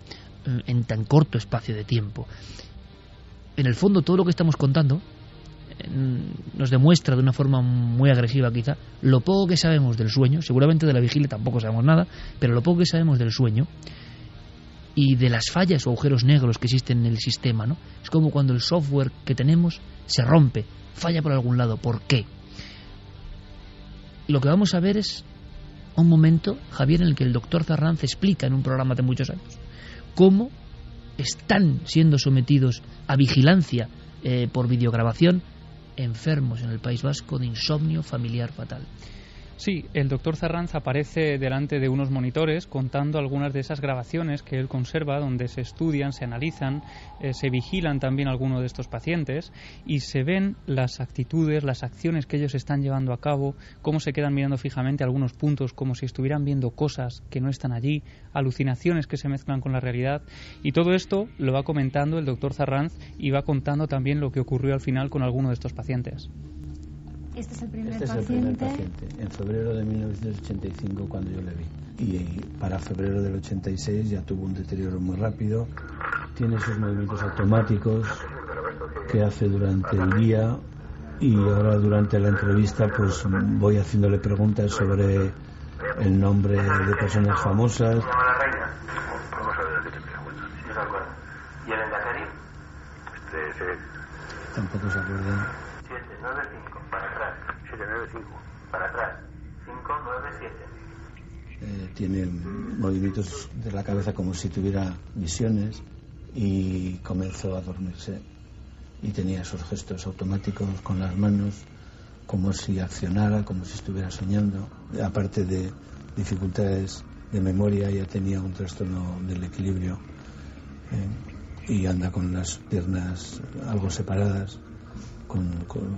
En tan corto espacio de tiempo. En el fondo, todo lo que estamos contando nos demuestra de una forma muy agresiva, quizá, lo poco que sabemos del sueño. Seguramente de la vigilia tampoco sabemos nada, pero lo poco que sabemos del sueño y de las fallas o agujeros negros que existen en el sistema, ¿no? Es como cuando el software que tenemos se rompe, falla por algún lado. ¿Por qué? Lo que vamos a ver es un momento, Javier, en el que el doctor Zarranz explica en un programa de muchos años cómo están siendo sometidos a vigilancia por videograbación enfermos en el País Vasco de insomnio familiar fatal. Sí, el doctor Zarranz aparece delante de unos monitores contando algunas de esas grabaciones que él conserva, donde se estudian, se analizan, se vigilan también algunos de estos pacientes y se ven las actitudes, las acciones que ellos están llevando a cabo, cómo se quedan mirando fijamente algunos puntos como si estuvieran viendo cosas que no están allí, alucinaciones que se mezclan con la realidad, y todo esto lo va comentando el doctor Zarranz y va contando también lo que ocurrió al final con alguno de estos pacientes. Este es el primer paciente, en febrero de 1985 cuando yo le vi. Y para febrero del 86 ya tuvo un deterioro muy rápido. Tiene sus movimientos automáticos que hace durante el día, y ahora durante la entrevista pues voy haciéndole preguntas sobre el nombre de personas famosas. ¿Y el endacari? Tampoco se acuerda. 795, para atrás. 795, para atrás. 597. Tiene movimientos de la cabeza como si tuviera visiones, y comenzó a dormirse y tenía esos gestos automáticos con las manos como si accionara, como si estuviera soñando. Aparte de dificultades de memoria, ya tenía un trastorno del equilibrio y anda con las piernas algo separadas.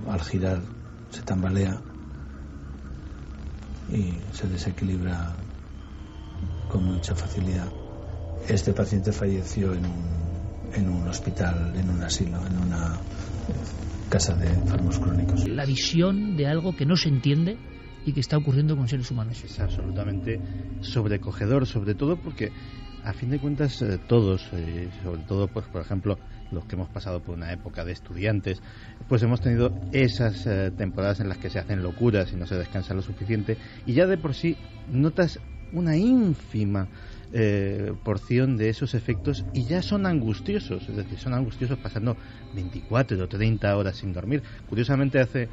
Al girar se tambalea y se desequilibra con mucha facilidad. Este paciente falleció en un hospital, en un asilo, en una casa de enfermos crónicos. La visión de algo que no se entiende y que está ocurriendo con seres humanos. Es absolutamente sobrecogedor, sobre todo porque a fin de cuentas todos, sobre todo pues por ejemplo los que hemos pasado por una época de estudiantes, pues hemos tenido esas temporadas en las que se hacen locuras y no se descansa lo suficiente, y ya de por sí notas una ínfima porción de esos efectos y ya son angustiosos, es decir, son angustiosos pasando 24 o 30 horas sin dormir. Curiosamente, hace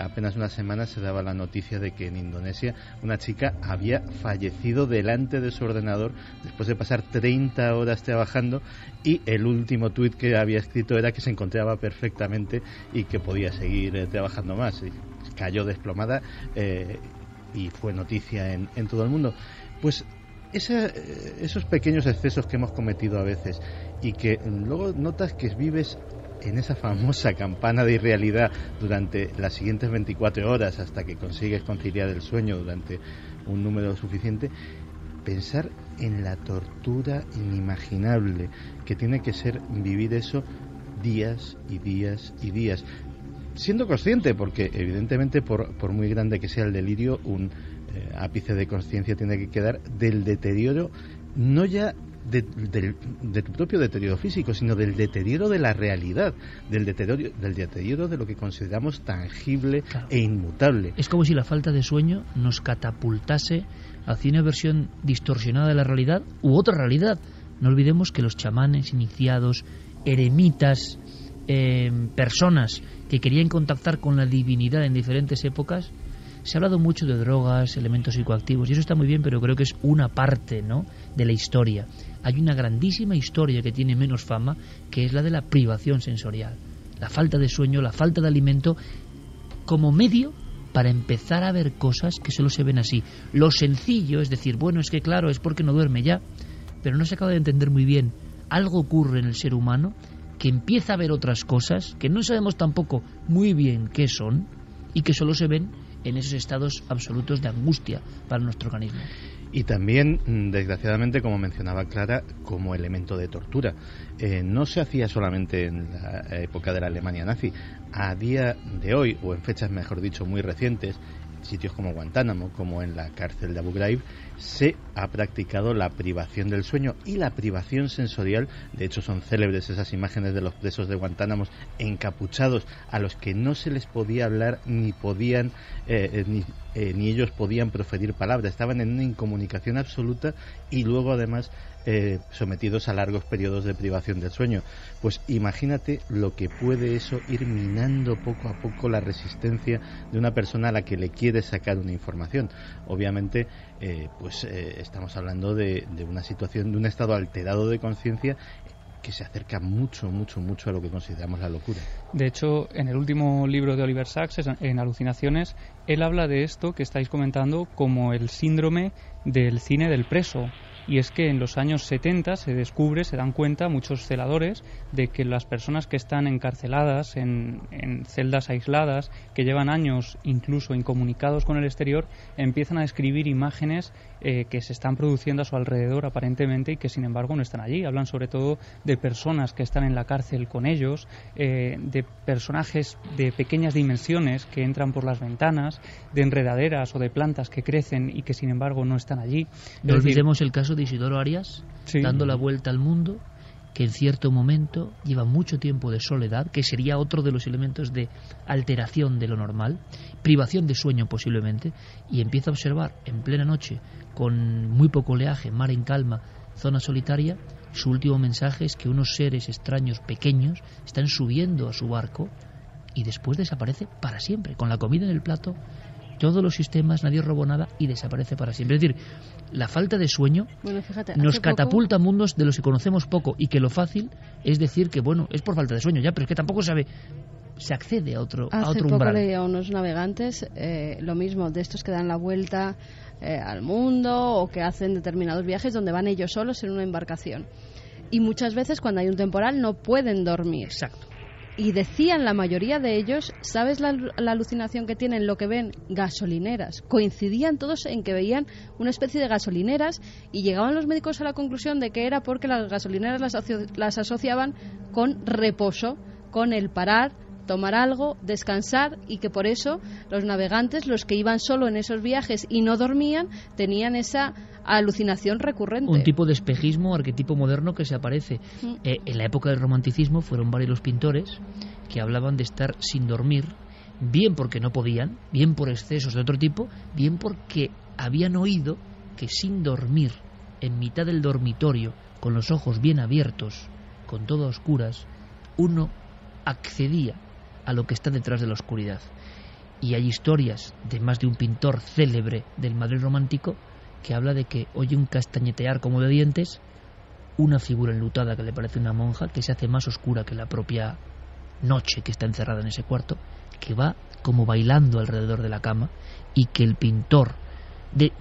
apenas unas semanas se daba la noticia de que en Indonesia una chica había fallecido delante de su ordenador después de pasar 30 horas trabajando, y el último tuit que había escrito era que se encontraba perfectamente y que podía seguir trabajando más. Y cayó desplomada y fue noticia en todo el mundo. Pues esos pequeños excesos que hemos cometido a veces y que luego notas que vives en esa famosa campana de irrealidad durante las siguientes 24 horas hasta que consigues conciliar el sueño durante un número suficiente, pensar en la tortura inimaginable que tiene que ser vivir eso días y días y días, siendo consciente, porque evidentemente por muy grande que sea el delirio, un ápice de conciencia tiene que quedar del deterioro, no ya de tu propio deterioro físico, sino del deterioro de la realidad, del deterioro de lo que consideramos tangible, claro, e inmutable. Es como si la falta de sueño nos catapultase hacia una versión distorsionada de la realidad u otra realidad. No olvidemos que los chamanes, iniciados, eremitas, personas que querían contactar con la divinidad en diferentes épocas. Se ha hablado mucho de drogas, elementos psicoactivos, y eso está muy bien, pero creo que es una parte, ¿no?, de la historia. Hay una grandísima historia que tiene menos fama, que es la de la privación sensorial. La falta de sueño, la falta de alimento, como medio para empezar a ver cosas que solo se ven así. Lo sencillo es decir, bueno, es que claro, es porque no duerme ya, pero no se acaba de entender muy bien. Algo ocurre en el ser humano que empieza a ver otras cosas que no sabemos tampoco muy bien qué son y que solo se ven en esos estados absolutos de angustia para nuestro organismo. Y también, desgraciadamente, como mencionaba Clara, como elemento de tortura. No se hacía solamente en la época de la Alemania nazi. A día de hoy, o en fechas, mejor dicho, muy recientes, sitios como Guantánamo, como en la cárcel de Abu Ghraib, se ha practicado la privación del sueño y la privación sensorial. De hecho, son célebres esas imágenes de los presos de Guantánamo encapuchados, a los que no se les podía hablar ni podían ni ellos podían proferir palabras. Estaban en una incomunicación absoluta y luego, además, sometidos a largos periodos de privación del sueño. Pues imagínate lo que puede eso ir minando poco a poco la resistencia de una persona a la que le quiere sacar una información. Obviamente, estamos hablando de una situación, de un estado alterado de conciencia que se acerca mucho a lo que consideramos la locura. De hecho, en el último libro de Oliver Sacks, en Alucinaciones, él habla de esto que estáis comentando como el síndrome del cine del preso. Y es que en los años 70 se dan cuenta muchos celadores de que las personas que están encarceladas en celdas aisladas, que llevan años incluso incomunicados con el exterior, empiezan a describir imágenes que se están produciendo a su alrededor aparentemente y que sin embargo no están allí. Hablan sobre todo de personas que están en la cárcel con ellos, de personajes de pequeñas dimensiones que entran por las ventanas, de enredaderas o de plantas que crecen y que sin embargo no están allí. No olvidemos el caso de Isidoro Arias, sí, dando la vuelta al mundo, que en cierto momento lleva mucho tiempo de soledad, que sería otro de los elementos de alteración de lo normal, privación de sueño posiblemente, y empieza a observar en plena noche, con muy poco oleaje, mar en calma, zona solitaria. Su último mensaje es que unos seres extraños pequeños están subiendo a su barco y después desaparece para siempre, con la comida en el plato, todos los sistemas, nadie robó nada y desaparece para siempre. Es decir, la falta de sueño nos catapulta a mundos de los que conocemos poco, y que lo fácil es decir que, bueno, es por falta de sueño ya, pero es que tampoco se accede a otro umbral. Hace poco leí a unos navegantes lo mismo, de estos que dan la vuelta al mundo o que hacen determinados viajes donde van ellos solos en una embarcación. Y muchas veces cuando hay un temporal no pueden dormir. Exacto. Y decían la mayoría de ellos, ¿sabes la alucinación que tienen? Lo que ven, gasolineras. Coincidían todos en que veían una especie de gasolineras y llegaban los médicos a la conclusión de que era porque las gasolineras las asociaban con reposo, con el parar, tomar algo, descansar, y que por eso los navegantes, los que iban solo en esos viajes y no dormían, tenían esa alucinación recurrente. Un tipo de espejismo, arquetipo moderno que se aparece. En la época del romanticismo fueron varios los pintores que hablaban de estar sin dormir, bien porque no podían, bien por excesos de otro tipo, bien porque habían oído que sin dormir, en mitad del dormitorio, con los ojos bien abiertos, con todo a oscuras, uno accedía a lo que está detrás de la oscuridad. Y hay historias de más de un pintor célebre del Madrid romántico que habla de que oye un castañetear como de dientes, una figura enlutada que le parece una monja, que se hace más oscura que la propia noche que está encerrada en ese cuarto, que va como bailando alrededor de la cama, y que el pintor,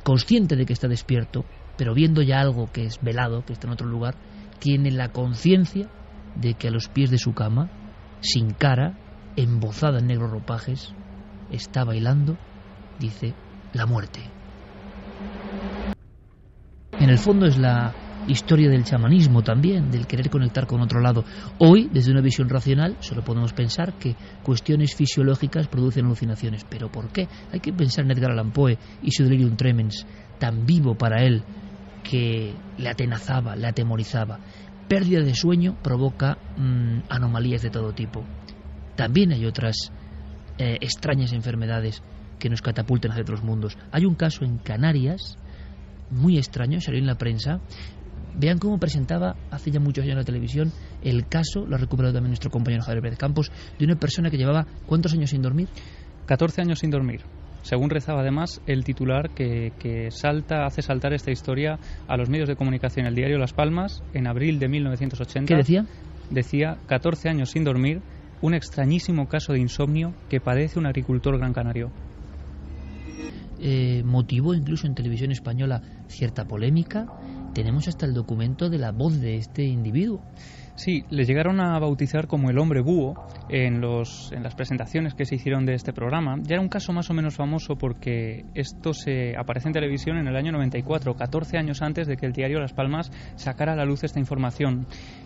consciente de que está despierto, pero viendo ya algo que es velado, que está en otro lugar, tiene la conciencia de que a los pies de su cama, sin cara, embozada en negros ropajes, está bailando, dice, la muerte. En el fondo es la historia del chamanismo también, del querer conectar con otro lado. Hoy, desde una visión racional, solo podemos pensar que cuestiones fisiológicas producen alucinaciones. ¿Pero por qué? Hay que pensar en Edgar Allan Poe y su delirium tremens, tan vivo para él, que le atenazaba, le atemorizaba. Pérdida de sueño provoca anomalías de todo tipo. También hay otras extrañas enfermedades que nos catapultan hacia otros mundos. Hay un caso en Canarias muy extraño, salió en la prensa, Vean cómo presentaba hace ya muchos años en la televisión el caso, lo ha recuperado también nuestro compañero Javier Pérez Campos, de una persona que llevaba ¿cuántos años sin dormir? 14 años sin dormir. Según rezaba además el titular que hace saltar esta historia a los medios de comunicación. El diario Las Palmas, en abril de 1980. ¿Qué decía? Decía 14 años sin dormir, un extrañísimo caso de insomnio que padece un agricultor gran canario. Motivó incluso en televisión española cierta polémica. Tenemos hasta el documento de la voz de este individuo. Sí, le llegaron a bautizar como el hombre búho en las presentaciones que se hicieron de este programa. Ya era un caso más o menos famoso porque esto se aparece en televisión en el año 94, 14 años antes de que el diario Las Palmas sacara a la luz esta información.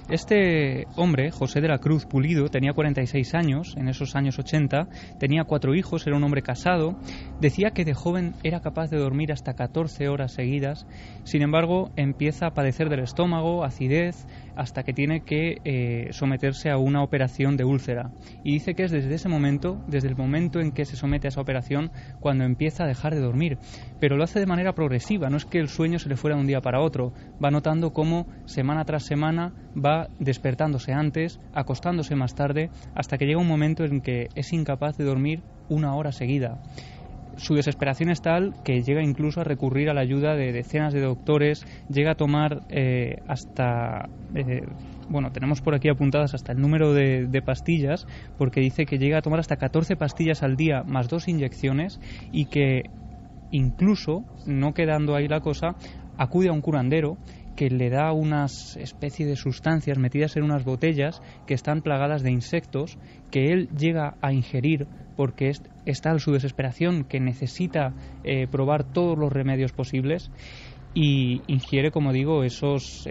Este hombre, José de la Cruz Pulido, tenía 46 años, en esos años 80, tenía 4 hijos, era un hombre casado, decía que de joven era capaz de dormir hasta 14 horas seguidas, sin embargo empieza a padecer del estómago, acidez, hasta que tiene que someterse a una operación de úlcera. Y dice que es desde ese momento, desde el momento en que se somete a esa operación, cuando empieza a dejar de dormir. Pero lo hace de manera progresiva, no es que el sueño se le fuera de un día para otro. Va notando cómo semana tras semana va despertándose antes, acostándose más tarde, hasta que llega un momento en que es incapaz de dormir 1 hora seguida. Su desesperación es tal que llega incluso a recurrir a la ayuda de decenas de doctores, llega a tomar tenemos por aquí apuntadas hasta el número de pastillas, porque dice que llega a tomar hasta 14 pastillas al día más 2 inyecciones y que incluso, no quedando ahí la cosa, acude a un curandero que le da unas especie de sustancias metidas en unas botellas que están plagadas de insectos que él llega a ingerir porque es tal su desesperación que necesita probar todos los remedios posibles y ingiere, como digo, esas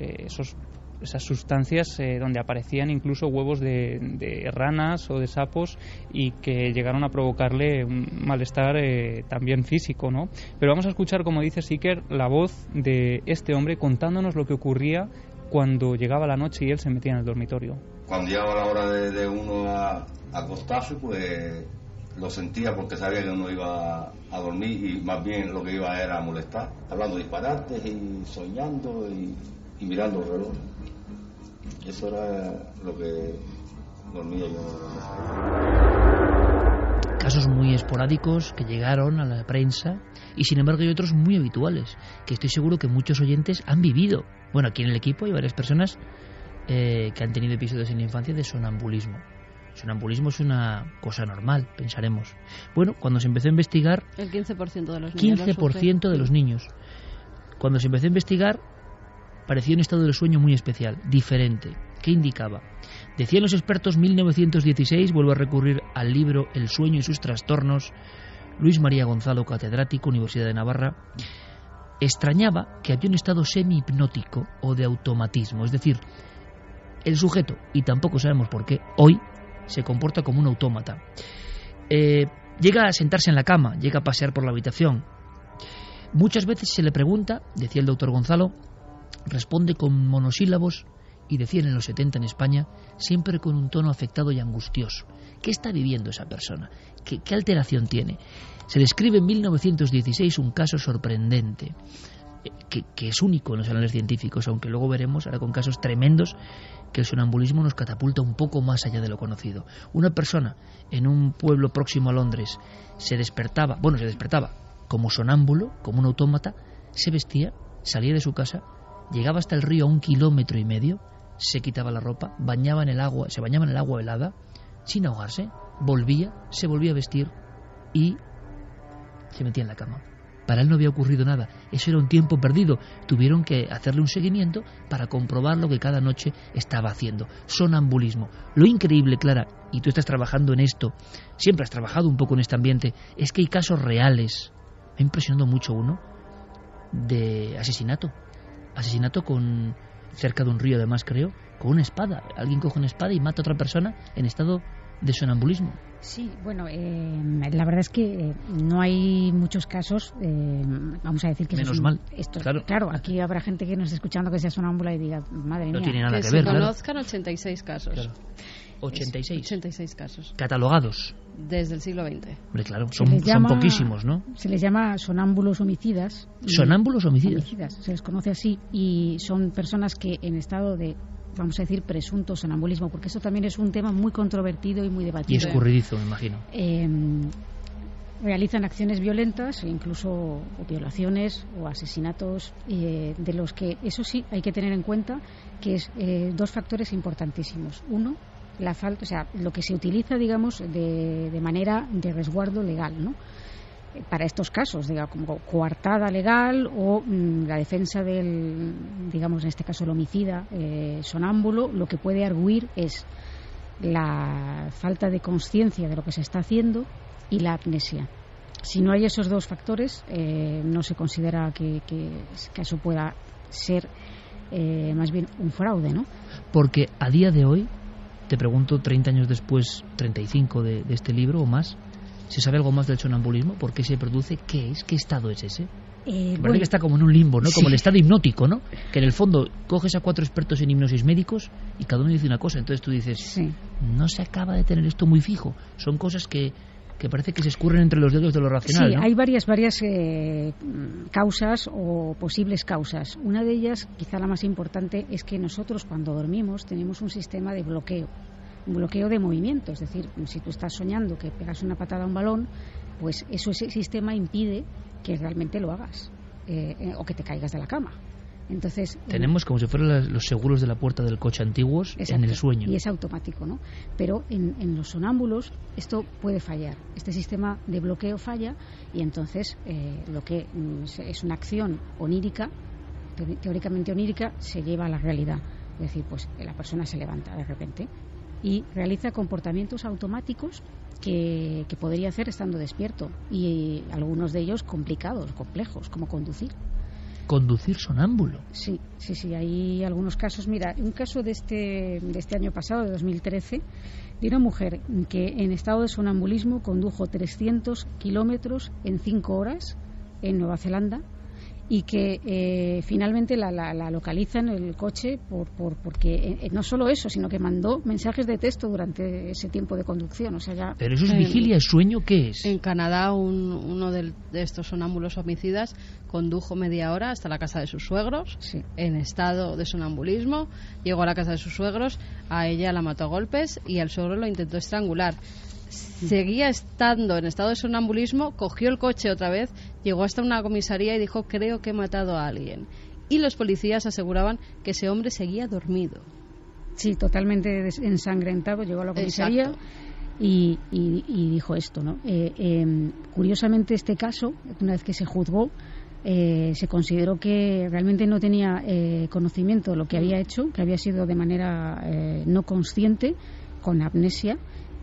sustancias donde aparecían incluso huevos de ranas o de sapos y que llegaron a provocarle un malestar también físico, ¿no? Pero vamos a escuchar, como dice Siker, la voz de este hombre contándonos lo que ocurría cuando llegaba la noche y él se metía en el dormitorio. Cuando llegaba la hora de uno a acostarse, pues lo sentía porque sabía que uno iba a dormir y más bien lo que iba era a molestar, hablando disparates y soñando y mirando el reloj. Eso era lo que dormía yo. Casos muy esporádicos que llegaron a la prensa y sin embargo hay otros muy habituales que estoy seguro que muchos oyentes han vivido. Bueno, aquí en el equipo hay varias personas que han tenido episodios en la infancia de sonambulismo. Sonambulismo es una cosa normal, pensaremos. Bueno, cuando se empezó a investigar... El 15% de los niños. 15% de los niños. Cuando se empezó a investigar, parecía un estado del sueño muy especial, diferente. ¿Qué indicaba? Decían los expertos, 1916, vuelvo a recurrir al libro El sueño y sus trastornos, Luis María Gonzalo, catedrático, Universidad de Navarra, extrañaba que había un estado semi-hipnótico o de automatismo, es decir, el sujeto, y tampoco sabemos por qué, hoy se comporta como un autómata. Llega a sentarse en la cama, llega a pasear por la habitación. Muchas veces se le pregunta, decía el doctor Gonzalo, responde con monosílabos y decían en los 70 en España, siempre con un tono afectado y angustioso. ¿Qué está viviendo esa persona? ¿Qué alteración tiene? Se describe en 1916 un caso sorprendente, que es único en los anales científicos, aunque luego veremos, ahora con casos tremendos, que el sonambulismo nos catapulta un poco más allá de lo conocido. Una persona en un pueblo próximo a Londres se despertaba como sonámbulo, como un autómata, se vestía, salía de su casa, llegaba hasta el río a 1,5 kilómetros, se quitaba la ropa, se bañaba en el agua helada, sin ahogarse, se volvía a vestir y se metía en la cama. Para él no había ocurrido nada, eso era un tiempo perdido. Tuvieron que hacerle un seguimiento para comprobar lo que cada noche estaba haciendo. Sonambulismo. Lo increíble, Clara, y tú estás trabajando en esto, siempre has trabajado un poco en este ambiente, es que hay casos reales. Me ha impresionado mucho uno de asesinato cerca de un río, además, creo, con una espada. Alguien coge una espada y mata a otra persona en estado de sonambulismo. Sí, bueno, la verdad es que no hay muchos casos, vamos a decir que... Menos mal, claro, aquí habrá gente que nos esté escuchando que sea sonámbula y diga, madre mía... No tiene nada que ver, claro. Se conozcan 86 casos. Claro. 86. 86 casos. Catalogados. Desde el siglo XX. Hombre, claro, son poquísimos, ¿no? Se les llama sonámbulos homicidas. ¿Sonámbulos homicidas? Se les conoce así, y son personas que en estado de, vamos a decir, presunto sonambulismo, porque eso también es un tema muy controvertido y muy debatido. Y escurridizo, me imagino. Realizan acciones violentas, incluso violaciones o asesinatos, de los que, eso sí, hay que tener en cuenta que es dos factores importantísimos. Uno, la falta, o sea, lo que se utiliza, digamos, de manera de resguardo legal, ¿no? Para estos casos, digamos, como coartada legal o la defensa del, digamos, en este caso el homicida sonámbulo, lo que puede arguir es la falta de conciencia de lo que se está haciendo y la amnesia. Si no hay esos dos factores, no se considera que eso pueda ser más bien un fraude, ¿no? Porque a día de hoy, te pregunto, 30 años después, 35 de este libro o más, ¿se sabe algo más del sonambulismo? ¿Por qué se produce? ¿Qué es? ¿Qué estado es ese? Parece que está como en un limbo, ¿no? Como el estado hipnótico, ¿no? Que en el fondo coges a 4 expertos en hipnosis médicos y cada uno dice una cosa. Entonces tú dices, no se acaba de tener esto muy fijo. Son cosas que parece que se escurren entre los dedos de lo racional, sí, ¿no? Hay varias causas o posibles causas. Una de ellas, quizá la más importante, es que nosotros cuando dormimos tenemos un sistema de bloqueo, un bloqueo de movimiento. Es decir, si tú estás soñando que pegas una patada a un balón, pues ese sistema impide que realmente lo hagas o que te caigas de la cama. Entonces tenemos como si fueran los seguros de la puerta del coche antiguos. Exacto, en el sueño. Y es automático, ¿no? Pero en los sonámbulos esto puede fallar. Este sistema de bloqueo falla y entonces lo que es una acción onírica, teóricamente onírica, se lleva a la realidad. Es decir, pues la persona se levanta de repente y realiza comportamientos automáticos que podría hacer estando despierto, y algunos de ellos complicados, complejos, como conducir. ¿Conducir sonámbulo? Sí, hay algunos casos. Mira, un caso de este año pasado, de 2013, de una mujer que en estado de sonambulismo condujo 300 kilómetros en 5 horas en Nueva Zelanda, y que finalmente la localizan el coche porque no solo eso, sino que mandó mensajes de texto durante ese tiempo de conducción. O sea, ya. ¿Pero eso es vigilia, es sueño? ¿Qué es? En Canadá, uno de estos sonámbulos homicidas condujo media hora hasta la casa de sus suegros, en estado de sonambulismo. Llegó a la casa de sus suegros, a ella la mató a golpes y al suegro lo intentó estrangular. Seguía estando en estado de sonambulismo, cogió el coche otra vez, llegó hasta una comisaría y dijo: creo que he matado a alguien. Y los policías aseguraban que ese hombre seguía dormido. Sí, totalmente ensangrentado. Llegó a la comisaría y dijo esto, ¿no? Curiosamente, este caso, una vez que se juzgó, se consideró que realmente no tenía conocimiento de lo que había hecho, que había sido de manera no consciente, con amnesia.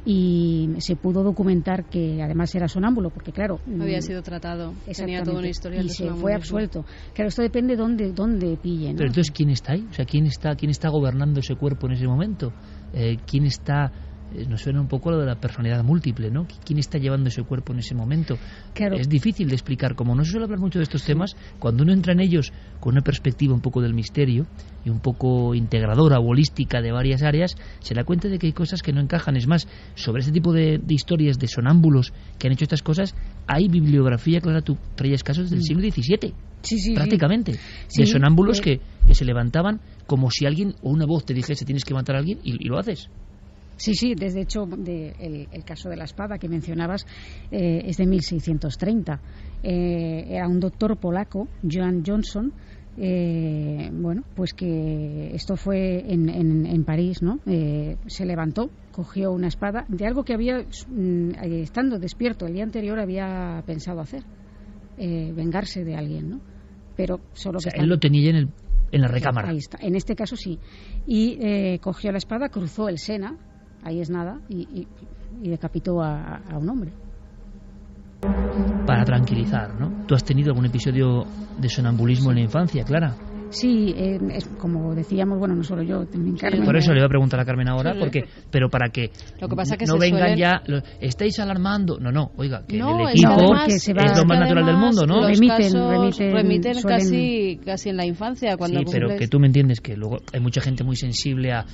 Y se pudo documentar que además era sonámbulo, porque claro, había sido tratado, tenía toda una historia y se fue absuelto. Claro, esto depende dónde pillen, ¿no? Pero entonces, ¿quién está ahí? O sea, ¿quién está gobernando ese cuerpo en ese momento? ¿Quién está? Nos suena un poco lo de la personalidad múltiple, ¿no? ¿Quién está llevando ese cuerpo en ese momento? Claro. Es difícil de explicar. Como no se suele hablar mucho de estos temas, cuando uno entra en ellos con una perspectiva un poco del misterio y un poco integradora o holística de varias áreas, se da cuenta de que hay cosas que no encajan. Es más, sobre este tipo de historias de sonámbulos que han hecho estas cosas, hay bibliografía, Clara, tú traías casos del siglo XVII. Sí, prácticamente, de sonámbulos que se levantaban como si alguien o una voz te dijese tienes que matar a alguien y lo haces. Sí, desde hecho el caso de la espada que mencionabas es de 1630. Era un doctor polaco, Johann Johnson, pues que esto fue en París, ¿no? Se levantó, cogió una espada de algo que había, estando despierto el día anterior, había pensado hacer, vengarse de alguien, ¿no? Pero solo que él lo tenía en la recámara. Ahí está, en este caso sí. Y cogió la espada, cruzó el Sena, ahí es nada, y decapitó a un hombre. Para tranquilizar, ¿no? ¿Tú has tenido algún episodio de sonambulismo en la infancia, Clara? Sí, es como decíamos, bueno, no solo yo, también Carmen. Por eso le voy a preguntar a Carmen ahora, pero para que, lo que pasa que no se vengan suelen... ya, estáis alarmando. No, oiga, que no, el equipo es lo más natural del mundo, ¿no? Remiten suelen... casi en la infancia. Cuando sí, pero que tú me entiendes que luego hay mucha gente muy sensible a,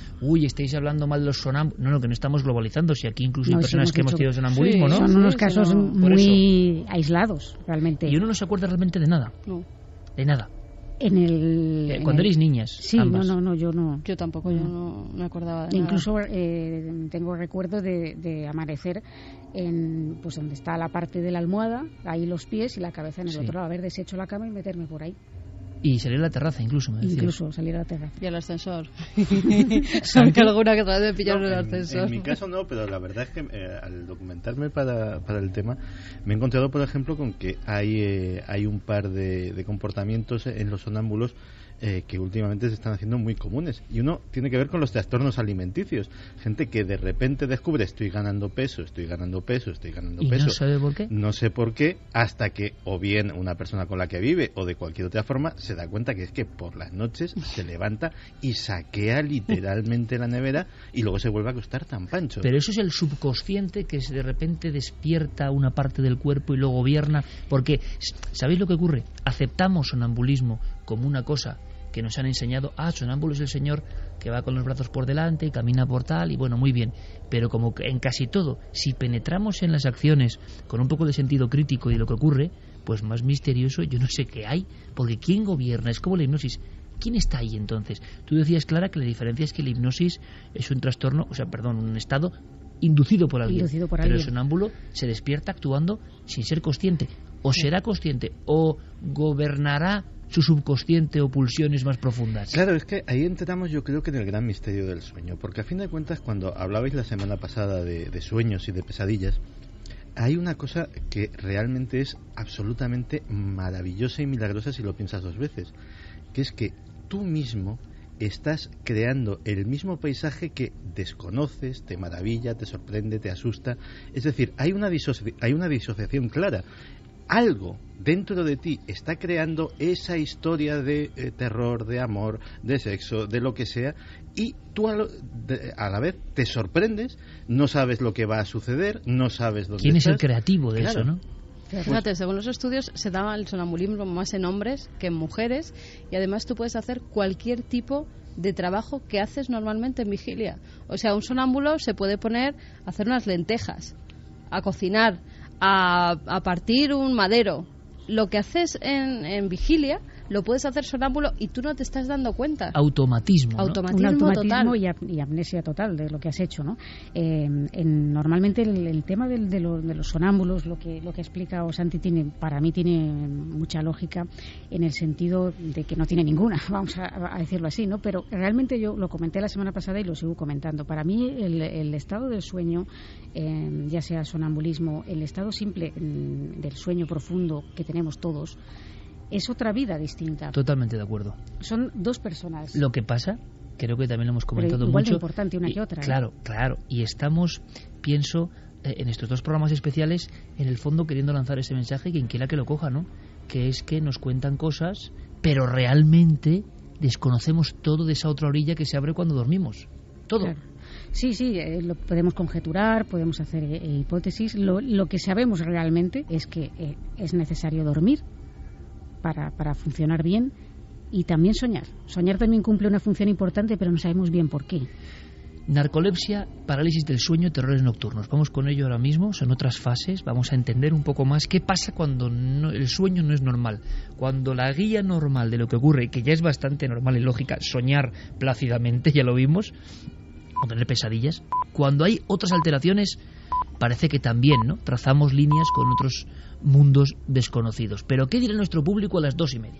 estáis hablando mal de los sonambulos. No, que no estamos globalizando, si aquí incluso hay personas que hemos tenido sonambulismo, ¿no? Son unos casos muy aislados, realmente. Y uno no se acuerda realmente de nada. No. De nada. Cuando erais niñas. Sí, ambas. No, yo no. Yo tampoco, yo no me acordaba de Incluso nada. tengo recuerdo de amanecer en pues donde está la parte de la almohada, ahí los pies y la cabeza en el otro lado, haber deshecho la cama y meterme por ahí. Y salir a la terraza, incluso, me decías. Incluso salir a la terraza. Y al ascensor. Aunque alguna que otra vez me pillaron en el ascensor. En mi caso no, pero la verdad es que al documentarme para el tema, me he encontrado, por ejemplo, con que hay un par de comportamientos en los sonámbulos que últimamente se están haciendo muy comunes. Y uno tiene que ver con los trastornos alimenticios. Gente que de repente descubre estoy ganando peso. ¿Y no sabe por qué? No sé por qué, hasta que o bien una persona con la que vive o de cualquier otra forma se da cuenta que es que por las noches se levanta y saquea literalmente la nevera y luego se vuelve a acostar tan pancho. Pero eso es el subconsciente que de repente despierta una parte del cuerpo y lo gobierna. Porque, ¿sabéis lo que ocurre? Aceptamos sonambulismo como una cosa que nos han enseñado, sonámbulo es el señor que va con los brazos por delante y camina por tal, y bueno, muy bien, pero como en casi todo, si penetramos en las acciones con un poco de sentido crítico y lo que ocurre, pues más misterioso yo no sé qué hay, porque ¿quién gobierna? Es como la hipnosis. ¿Quién está ahí entonces? Tú decías, Clara, que la diferencia es que la hipnosis es un trastorno, un estado inducido por alguien. Pero el sonámbulo se despierta actuando sin ser consciente. O será consciente, o gobernará su subconsciente o pulsiones más profundas. Claro, es que ahí entramos yo creo que en el gran misterio del sueño, porque a fin de cuentas cuando hablabais la semana pasada de sueños y de pesadillas, hay una cosa que realmente es absolutamente maravillosa y milagrosa si lo piensas dos veces, que es que tú mismo estás creando el mismo paisaje que desconoces, te maravilla, te sorprende, te asusta. Es decir, hay una disociación clara. Algo dentro de ti está creando esa historia de terror, de amor, de sexo, de lo que sea, y tú a la vez te sorprendes, no sabes lo que va a suceder, no sabes dónde ¿Quién estás. es el creativo de eso, no? Fíjate, según los estudios se daba el sonambulismo más en hombres que en mujeres, y además tú puedes hacer cualquier tipo de trabajo que haces normalmente en vigilia. O sea, un sonámbulo se puede poner a hacer unas lentejas, a cocinar, a partir un madero. Lo que haces en vigilia lo puedes hacer sonámbulo y tú no te estás dando cuenta. Automatismo, ¿no? Un automatismo total. Y amnesia total de lo que has hecho, ¿no? Normalmente el tema de los sonámbulos, lo que ha explicado Santi, para mí tiene mucha lógica, en el sentido de que no tiene ninguna, vamos a decirlo así, ¿no? Pero realmente yo lo comenté la semana pasada y lo sigo comentando. Para mí el estado del sueño, ya sea sonambulismo, el estado simple del sueño profundo que tenemos todos, es otra vida distinta. Totalmente de acuerdo. Son dos personas. Lo que pasa, creo que también lo hemos comentado pero igual mucho. De importante una que otra. Claro. Y estamos, pienso, en estos dos programas especiales, en el fondo queriendo lanzar ese mensaje, quien quiera que lo coja, ¿no? Que es que nos cuentan cosas, pero realmente desconocemos todo de esa otra orilla que se abre cuando dormimos. Todo. Claro. Sí, lo podemos conjeturar, podemos hacer hipótesis. Lo que sabemos realmente es que es necesario dormir para funcionar bien, y también soñar. Soñar también cumple una función importante, pero no sabemos bien por qué. Narcolepsia, parálisis del sueño, terrores nocturnos. Vamos con ello ahora mismo, son otras fases. Vamos a entender un poco más qué pasa cuando el sueño no es normal. Cuando la guía normal de lo que ocurre, que ya es bastante normal y lógica, soñar plácidamente, ya lo vimos, o tener pesadillas. Cuando hay otras alteraciones, parece que también, ¿no? Trazamos líneas con otros mundos desconocidos. Pero ¿qué dirá nuestro público a las 2:30?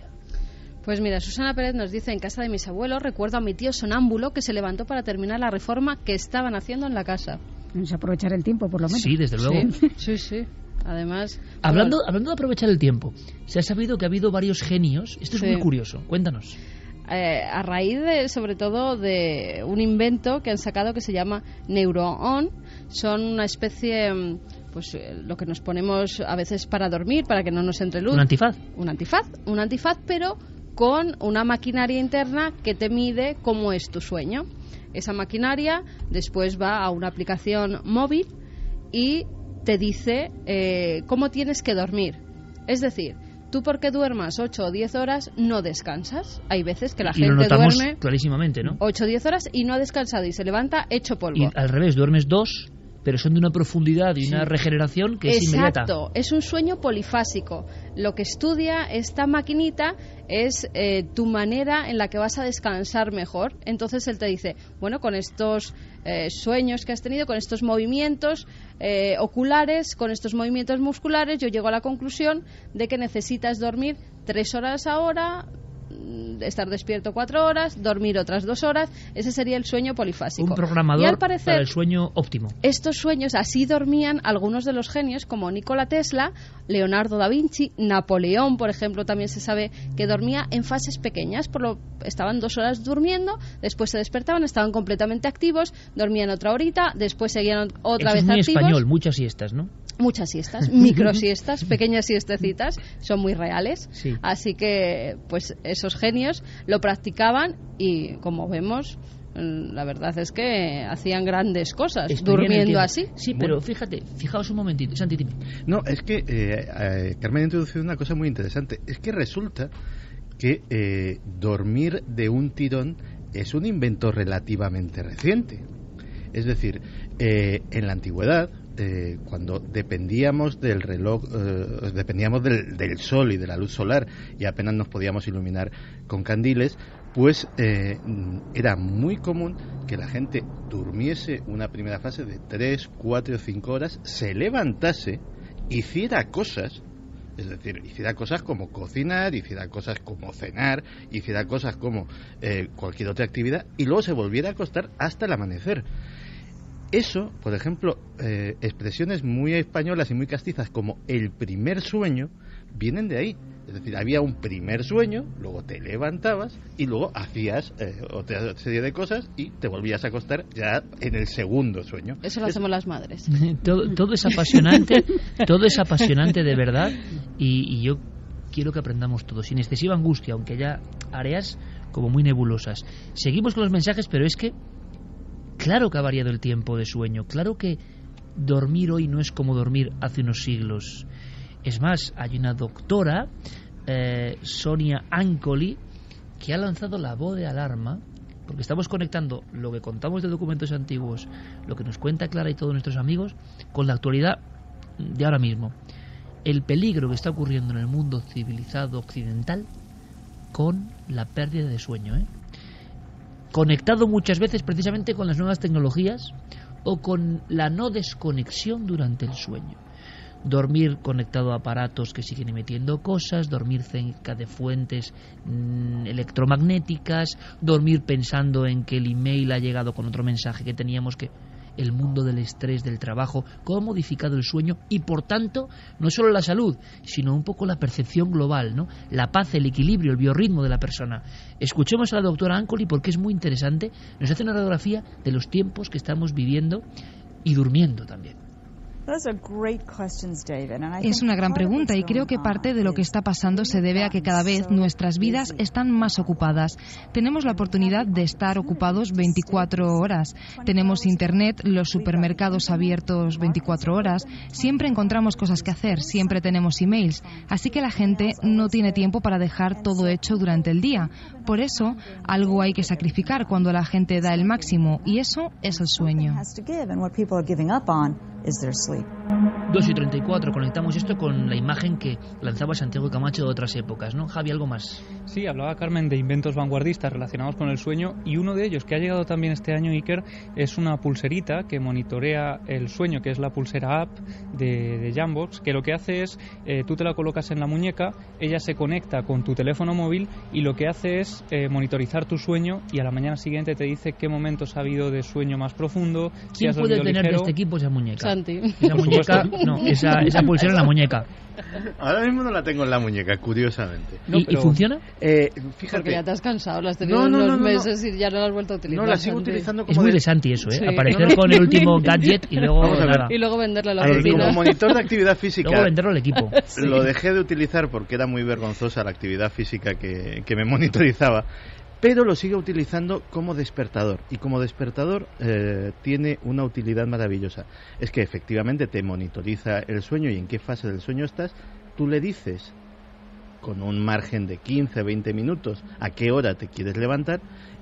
Pues mira, Susana Pérez nos dice: en casa de mis abuelos recuerdo a mi tío sonámbulo que se levantó para terminar la reforma que estaban haciendo en la casa. Vamos a aprovechar el tiempo, por lo menos. Sí, desde luego. Sí. Además, hablando de aprovechar el tiempo, se ha sabido que ha habido varios genios. Esto es muy curioso. Cuéntanos. A raíz sobre todo de un invento que han sacado que se llama NeuroOn. Son una especie, pues lo que nos ponemos a veces para dormir, para que no nos entre luz. ¿Un antifaz? Un antifaz, pero con una maquinaria interna que te mide cómo es tu sueño. Esa maquinaria después va a una aplicación móvil y te dice cómo tienes que dormir. Es decir, tú porque duermas 8 o 10 horas no descansas. Hay veces que la gente lo notamos duerme clarísimamente, ¿no? 8 o 10 horas y no ha descansado y se levanta hecho polvo. Y al revés, duermes 2, pero son de una profundidad y una regeneración que es inmediata. Exacto, es un sueño polifásico. Lo que estudia esta maquinita es tu manera en la que vas a descansar mejor. Entonces él te dice, bueno, con estos sueños que has tenido, con estos movimientos oculares, con estos movimientos musculares, yo llego a la conclusión de que necesitas dormir 3 horas ahora, estar despierto 4 horas, dormir otras 2 horas. Ese sería el sueño polifásico. Un programador y al parecer, para el sueño óptimo. Estos sueños así dormían algunos de los genios como Nikola Tesla, Leonardo da Vinci, Napoleón, por ejemplo, también se sabe que dormía en fases pequeñas, estaban 2 horas durmiendo, después se despertaban, estaban completamente activos, dormían otra horita, después seguían otra vez muy activos. Español, muchas siestas, ¿no? Muchas siestas, microsiestas, pequeñas siestecitas, son muy reales. Sí. Así que, pues, esos genios lo practicaban y, como vemos, la verdad es que hacían grandes cosas durmiendo así. Sí, pero fijaos un momentito, Santi, dime. No, es que Carmen ha introducido una cosa muy interesante. Es que resulta que dormir de un tirón es un invento relativamente reciente. Es decir, en la antigüedad, cuando dependíamos del reloj, dependíamos del sol y de la luz solar y apenas nos podíamos iluminar con candiles, pues era muy común que la gente durmiese una primera fase de 3, 4 o 5 horas, se levantase, hiciera cosas. Es decir, hiciera cosas como cocinar, hiciera cosas como cenar, hiciera cosas como cualquier otra actividad y luego se volviera a acostar hasta el amanecer. Eso, por ejemplo, expresiones muy españolas y muy castizas como el primer sueño vienen de ahí. Es decir, había un primer sueño, luego te levantabas y luego hacías otra serie de cosas y te volvías a acostar ya en el segundo sueño. Eso lo hacemos las madres. Todo es apasionante de verdad y yo quiero que aprendamos todo, sin excesiva angustia, aunque haya áreas como muy nebulosas. Seguimos con los mensajes, pero es que claro que ha variado el tiempo de sueño, claro que dormir hoy no es como dormir hace unos siglos. Es más, hay una doctora, Sonia Ancoli, que ha lanzado la voz de alarma, porque estamos conectando lo que contamos de documentos antiguos, lo que nos cuenta Clara y todos nuestros amigos, con la actualidad de ahora mismo. El peligro que está ocurriendo en el mundo civilizado occidental con la pérdida de sueño, conectado muchas veces precisamente con las nuevas tecnologías o con la no desconexión durante el sueño. Dormir conectado a aparatos que siguen emitiendo cosas, dormir cerca de fuentes electromagnéticas, dormir pensando en que el email ha llegado con otro mensaje que teníamos, que el mundo del estrés, del trabajo, cómo ha modificado el sueño y por tanto no solo la salud, sino un poco la percepción global, ¿no? La paz, el equilibrio, el biorritmo de la persona. Escuchemos a la doctora Ancoli porque es muy interesante, nos hace una radiografía de los tiempos que estamos viviendo y durmiendo también. Es una gran pregunta y creo que parte de lo que está pasando se debe a que cada vez nuestras vidas están más ocupadas. Tenemos la oportunidad de estar ocupados 24 horas. Tenemos internet, los supermercados abiertos 24 horas. Siempre encontramos cosas que hacer, siempre tenemos emails. Así que la gente no tiene tiempo para dejar todo hecho durante el día. Por eso, algo hay que sacrificar cuando la gente da el máximo y eso es el sueño. 2:34, conectamos esto con la imagen que lanzaba Santiago Camacho de otras épocas, ¿no? Javi, ¿algo más? Sí, hablaba Carmen de inventos vanguardistas relacionados con el sueño y uno de ellos que ha llegado también este año, Iker, es una pulserita que monitorea el sueño, que es la pulsera app de Jambox, que lo que hace es, tú te la colocas en la muñeca, ella se conecta con tu teléfono móvil y lo que hace es monitorizar tu sueño y a la mañana siguiente te dice qué momentos ha habido de sueño más profundo. ¿Quién puede tener de este equipo esa muñeca? Santi. Esa muñeca, no, esa pulsera en la muñeca. Ahora mismo no la tengo en la muñeca, curiosamente. No, ¿Y funciona? Fíjate. Porque ya te has cansado, la has tenido unos meses y ya no la has vuelto a utilizar. No, la sigo utilizando como... Es muy de Santi eso, ¿eh? Sí. Aparecer con el último gadget y luego... Y luego venderle a la oficina. Como monitor de actividad física... Luego venderlo al equipo. Sí. Lo dejé de utilizar porque era muy vergonzosa la actividad física que me monitorizaba. Pero lo sigo utilizando como despertador. Y como despertador tiene una utilidad maravillosa. Es que efectivamente te monitoriza el sueño y en qué fase del sueño estás. Tú le dices, con un margen de 15, 20 minutos, a qué hora te quieres levantar.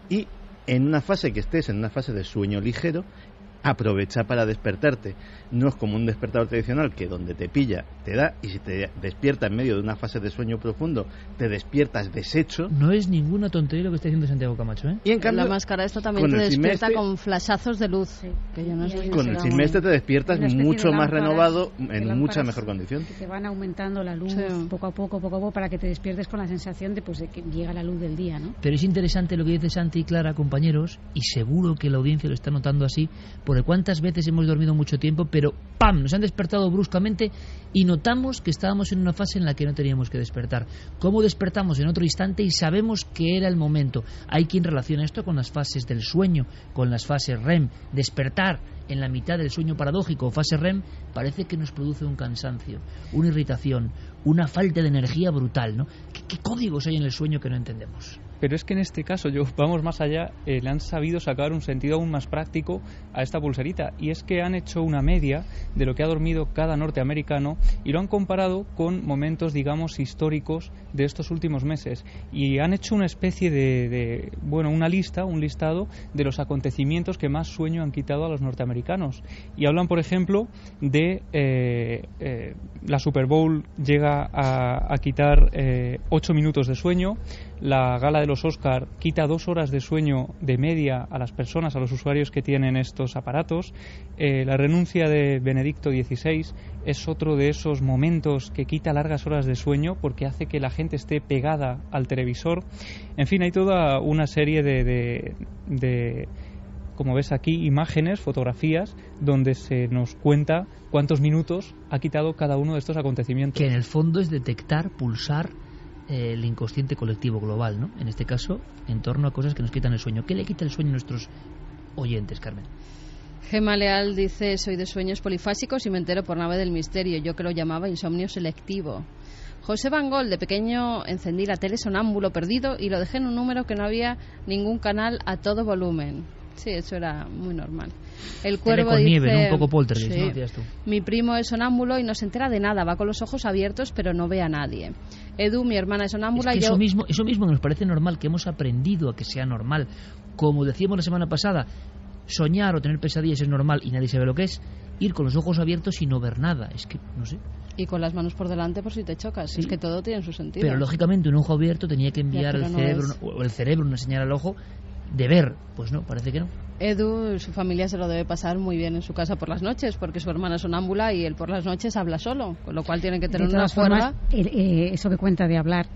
Y en una fase que estés, en una fase de sueño ligero, aprovecha para despertarte. No es como un despertador tradicional que donde te pilla te da, y si te despierta en medio de una fase de sueño profundo te despiertas deshecho. No es ninguna tontería lo que está diciendo Santiago Camacho, ¿eh? Y en cambio, la máscara esta también te despierta con flashazos de luz, que yo no sé. Con el Simeste te despiertas mucho más renovado, en mucha mejor condición. Que te van aumentando la luz poco a poco para que te despiertes con la sensación de que llega la luz del día, ¿no? Pero es interesante lo que dice Santi y Clara, compañeros, y seguro que la audiencia lo está notando así, porque cuántas veces hemos dormido mucho tiempo, pero ¡pam!, nos han despertado bruscamente y notamos que estábamos en una fase en la que no teníamos que despertar. ¿Cómo despertamos en otro instante y sabemos que era el momento? Hay quien relaciona esto con las fases del sueño, con las fases REM. Despertar en la mitad del sueño paradójico o fase REM parece que nos produce un cansancio, una irritación, una falta de energía brutal, ¿no? ¿Qué códigos hay en el sueño que no entendemos? Pero es que en este caso, vamos más allá, le han sabido sacar un sentido aún más práctico a esta pulserita, y es que han hecho una media de lo que ha dormido cada norteamericano y lo han comparado con momentos, digamos, históricos de estos últimos meses, y han hecho una especie de un listado de los acontecimientos que más sueño han quitado a los norteamericanos, y hablan, por ejemplo, de la Super Bowl llega a quitar 8 minutos de sueño, la gala de los Oscar quita 2 horas de sueño de media a las personas, a los usuarios que tienen estos aparatos, la renuncia de Benedicto XVI es otro de esos momentos que quita largas horas de sueño porque hace que la gente esté pegada al televisor. En fin, hay toda una serie de como ves aquí, imágenes, fotografías, donde se nos cuenta cuántos minutos ha quitado cada uno de estos acontecimientos. Que en el fondo es detectar, pulsar el inconsciente colectivo global, ¿no? En este caso, en torno a cosas que nos quitan el sueño. ¿Qué le quita el sueño a nuestros oyentes, Carmen? Gema Leal dice: soy de sueños polifásicos y me entero por nave del misterio. Yo que lo llamaba insomnio selectivo. José Van Gol, de pequeño encendí la tele sonámbulo perdido y lo dejé en un número que no había ningún canal a todo volumen. Sí, eso era muy normal. El Cuervo con dice, nieve, ¿no? Un poco poltergeist, sí, ¿no? Decías tú. Mi primo es sonámbulo y no se entera de nada, va con los ojos abiertos pero no ve a nadie. Edu, mi hermana es sonámbula, es que eso mismo que nos parece normal, que hemos aprendido a que sea normal. Como decíamos la semana pasada, soñar o tener pesadillas es normal y nadie sabe lo que es. Ir con los ojos abiertos y no ver nada, es que no sé. Y con las manos por delante por si te chocas, sí. Es que todo tiene su sentido. Pero lógicamente un ojo abierto tenía que enviar el cerebro una señal al ojo de ver, pues no, parece que no. Edu, su familia se lo debe pasar muy bien en su casa por las noches, porque su hermana es sonámbula y él por las noches habla solo, con lo cual tiene que tener una cuerda. Eso que cuenta de hablar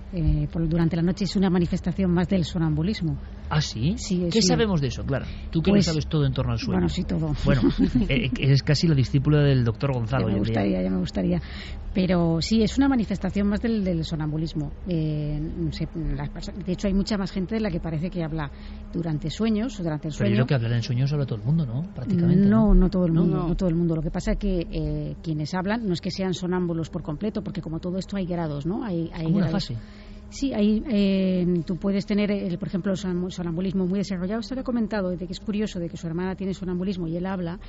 durante la noche es una manifestación más del sonambulismo. ¿Ah, sí? Sí, ¿Qué sabemos de eso, Clara? Tú que lo sabes todo en torno al sueño. Bueno, sí, todo. Bueno, es casi la discípula del doctor Gonzalo. Ya me gustaría. Pero sí, es una manifestación más del sonambulismo. No sé, de hecho, hay mucha más gente de la que parece que habla durante sueños o durante el sueño. Pero yo creo que hablar en sueños habla todo el mundo, ¿no? Prácticamente. No todo el mundo. No todo el mundo. Lo que pasa es que quienes hablan no es que sean sonámbulos por completo, porque como todo esto hay grados, ¿no? Hay como una fase. Sí, tú puedes tener, por ejemplo, el sonambulismo muy desarrollado. Esto lo he comentado, de que es curioso de que su hermana tiene sonambulismo y él habla.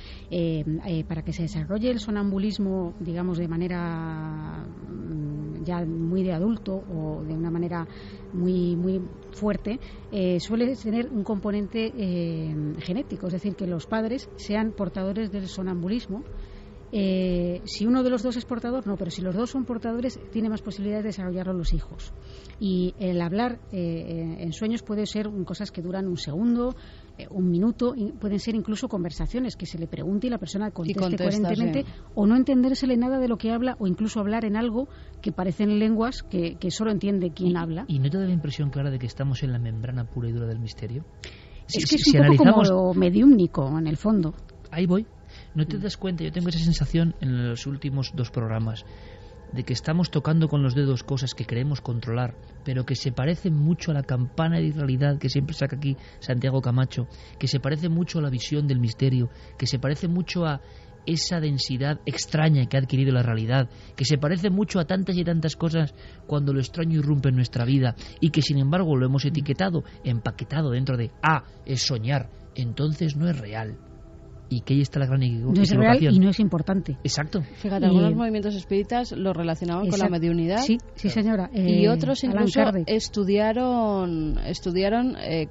Para que se desarrolle el sonambulismo, digamos, de manera ya muy de adulto o de una manera muy muy fuerte, suele tener un componente genético, es decir, que los padres sean portadores del sonambulismo. Si uno de los dos es portador, no, pero si los dos son portadores, tiene más posibilidades de desarrollarlo los hijos. Y el hablar en sueños puede ser cosas que duran un segundo, un minuto, y pueden ser incluso conversaciones que se le pregunte y la persona conteste coherentemente, sí. O no entendérsele nada de lo que habla, o incluso hablar en algo que parecen lenguas que solo entiende quien habla. ¿Y no te da la impresión, Clara, de que estamos en la membrana pura y dura del misterio? Es que es un poco como mediúmnico, en el fondo. Ahí voy. ¿No te das cuenta? Yo tengo esa sensación en los últimos 2 programas de que estamos tocando con los dedos cosas que creemos controlar, pero que se parecen mucho a la campana de realidad que siempre saca aquí Santiago Camacho, que se parece mucho a la visión del misterio, que se parece mucho a esa densidad extraña que ha adquirido la realidad, que se parece mucho a tantas y tantas cosas cuando lo extraño irrumpe en nuestra vida y que sin embargo lo hemos etiquetado, empaquetado dentro de es soñar, entonces no es real. Y que ahí está la gran equivocación. No es real y no es importante. Exacto. Fíjate, algunos movimientos espíritas lo relacionaban con la mediunidad. Sí, señora. Y otros incluso estudiaron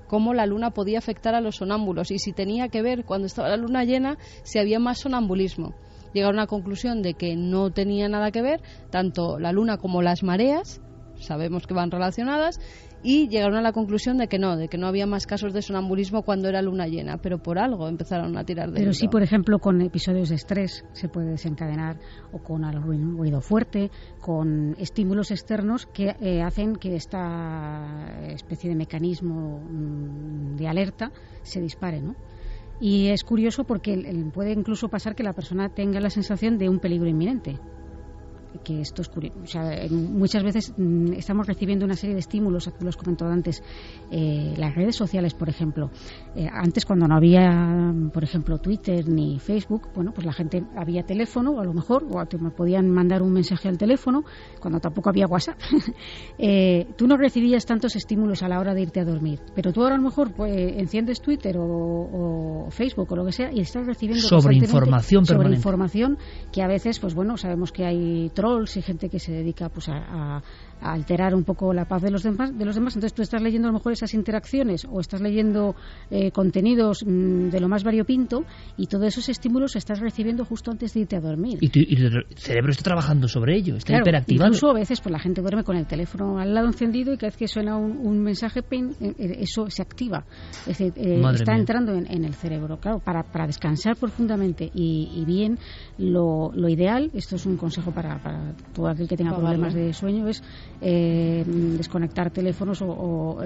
cómo la luna podía afectar a los sonámbulos y si tenía que ver, cuando estaba la luna llena, si había más sonambulismo. Llegaron a la conclusión de que no tenía nada que ver, tanto la luna como las mareas, sabemos que van relacionadas, y llegaron a la conclusión de que no había más casos de sonambulismo cuando era luna llena, pero por algo empezaron a tirar de Pero hilo. sí, por ejemplo, con episodios de estrés se puede desencadenar, o con algún ruido fuerte, con estímulos externos que hacen que esta especie de mecanismo de alerta se dispare, ¿no? Y es curioso porque puede incluso pasar que la persona tenga la sensación de un peligro inminente. Que esto es curioso. O sea, muchas veces estamos recibiendo una serie de estímulos, los he comentado antes, las redes sociales, por ejemplo. Antes, cuando no había, por ejemplo, Twitter ni Facebook, bueno, pues la gente había teléfono, a lo mejor, o te podían mandar un mensaje al teléfono, cuando tampoco había WhatsApp. Tú no recibías tantos estímulos a la hora de irte a dormir, pero tú ahora a lo mejor enciendes Twitter o Facebook o lo que sea y estás recibiendo sobreinformación permanente. Sobreinformación que a veces, pues bueno, sabemos que hay trolls y gente que se dedica pues a alterar un poco la paz de los demás. Entonces tú estás leyendo a lo mejor esas interacciones o estás leyendo contenidos de lo más variopinto y todos esos estímulos estás recibiendo justo antes de irte a dormir. Y el cerebro está trabajando sobre ello, está hiperactivado. Incluso a veces pues la gente duerme con el teléfono al lado encendido y cada vez que suena un mensaje eso se activa. Es decir, está entrando en el cerebro. Claro, para descansar profundamente y bien, lo ideal, esto es un consejo para todo aquel que tenga problemas de sueño, es desconectar teléfonos o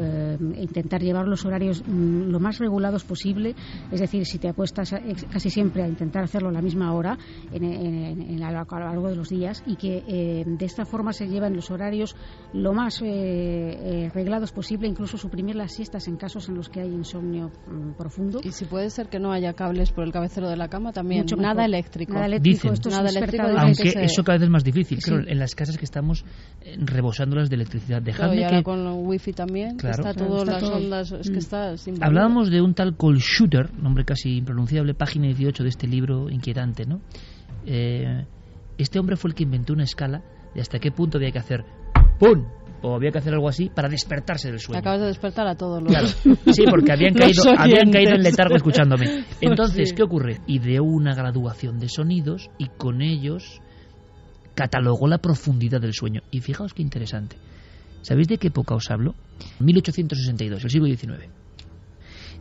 intentar llevar los horarios lo más regulados posible. Es decir, si te apuestas casi siempre a intentar hacerlo a la misma hora a lo largo de los días y que de esta forma se llevan los horarios lo más reglados posible, incluso suprimir las siestas en casos en los que hay insomnio profundo. Y si puede ser que no haya cables por el cabecero de la cama también. Nada eléctrico. Dicen, nada eléctrico, aunque eso cada vez es más difícil. Sí. Creo, en las casas que estamos rebosándolas de electricidad. Dejadme y ahora con el wifi también, claro, que está todo las ondas, es que está sin valor. Hablábamos de un tal Cold Shooter, nombre casi impronunciable, página 18 de este libro inquietante, ¿no? Este hombre fue el que inventó una escala de hasta qué punto había que hacer ¡pum! O había que hacer algo así para despertarse del sueño. Acabas de despertar a todos los... Claro, sí, porque habían caído en letargo escuchándome. Entonces, ¿qué ocurre? Ideó una graduación de sonidos y con ellos catalogó la profundidad del sueño. Y fijaos qué interesante. ¿Sabéis de qué época os hablo? 1862, el siglo XIX.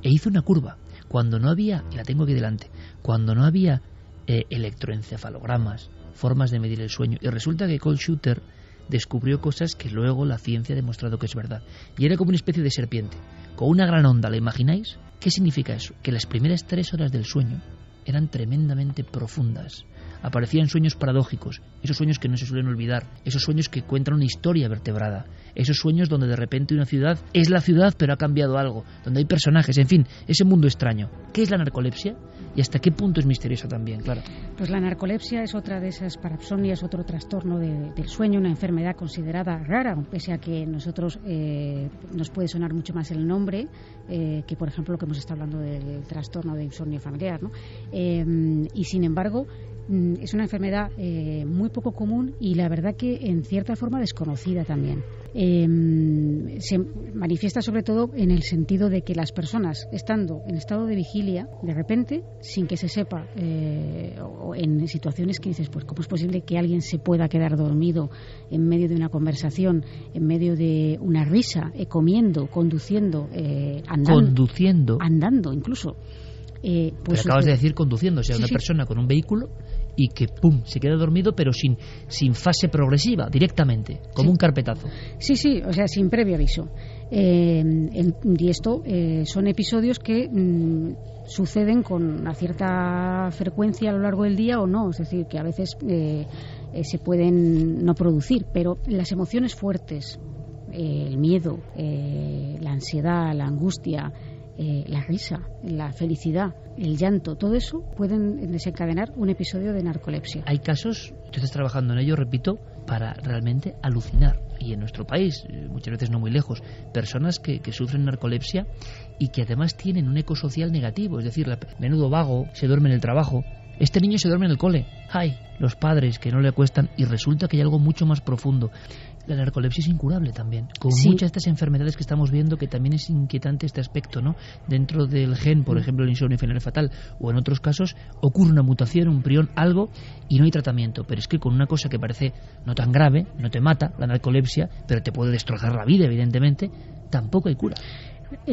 E hizo una curva. Cuando no había, y la tengo aquí delante, cuando no había electroencefalogramas, formas de medir el sueño. Y resulta que Cold Shooter descubrió cosas que luego la ciencia ha demostrado que es verdad. Y era como una especie de serpiente, con una gran onda, ¿la imagináis? ¿Qué significa eso? Que las primeras 3 horas del sueño eran tremendamente profundas. Aparecían sueños paradójicos, esos sueños que no se suelen olvidar, esos sueños que cuentan una historia vertebrada, esos sueños donde de repente una ciudad es la ciudad pero ha cambiado algo, donde hay personajes, en fin, ese mundo extraño. ¿Qué es la narcolepsia? ¿Y hasta qué punto es misteriosa también, claro? Pues la narcolepsia es otra de esas parapsonias, otro trastorno del sueño, una enfermedad considerada rara, pese a que nosotros nos puede sonar mucho más el nombre que, por ejemplo, lo que hemos estado hablando del trastorno de insomnio familiar, ¿no? Y sin embargo, es una enfermedad muy poco común y la verdad que en cierta forma desconocida también. Se manifiesta sobre todo en el sentido de que las personas, estando en estado de vigilia, de repente, sin que se sepa, o en situaciones que dices, pues ¿cómo es posible que alguien se pueda quedar dormido en medio de una conversación, en medio de una risa, comiendo, conduciendo, andando incluso? Pues pero acabas de decir conduciendo, o sea, una persona con un vehículo y que pum, se queda dormido pero sin fase progresiva, directamente, como un carpetazo. Sí, o sea, sin previo aviso. Y esto son episodios que suceden con una cierta frecuencia a lo largo del día o no, es decir, que a veces se pueden no producir, pero las emociones fuertes, el miedo, la ansiedad, la angustia, la risa, la felicidad, el llanto, todo eso pueden desencadenar un episodio de narcolepsia. Hay casos, tú estás trabajando en ello, repito, para realmente alucinar. Y en nuestro país, muchas veces no muy lejos, personas que sufren narcolepsia y que además tienen un eco social negativo, es decir, menudo vago, se duerme en el trabajo, este niño se duerme en el cole, ¡ay! Los padres que no le acuestan, y resulta que hay algo mucho más profundo. La narcolepsia es incurable también, con muchas de estas enfermedades que estamos viendo, que también es inquietante este aspecto, ¿no? Dentro del gen, por ejemplo, el insomnio familiar fatal, o en otros casos ocurre una mutación, un prión, algo, y no hay tratamiento. Pero es que con una cosa que parece no tan grave, no te mata, la narcolepsia, pero te puede destrozar la vida, evidentemente, tampoco hay cura.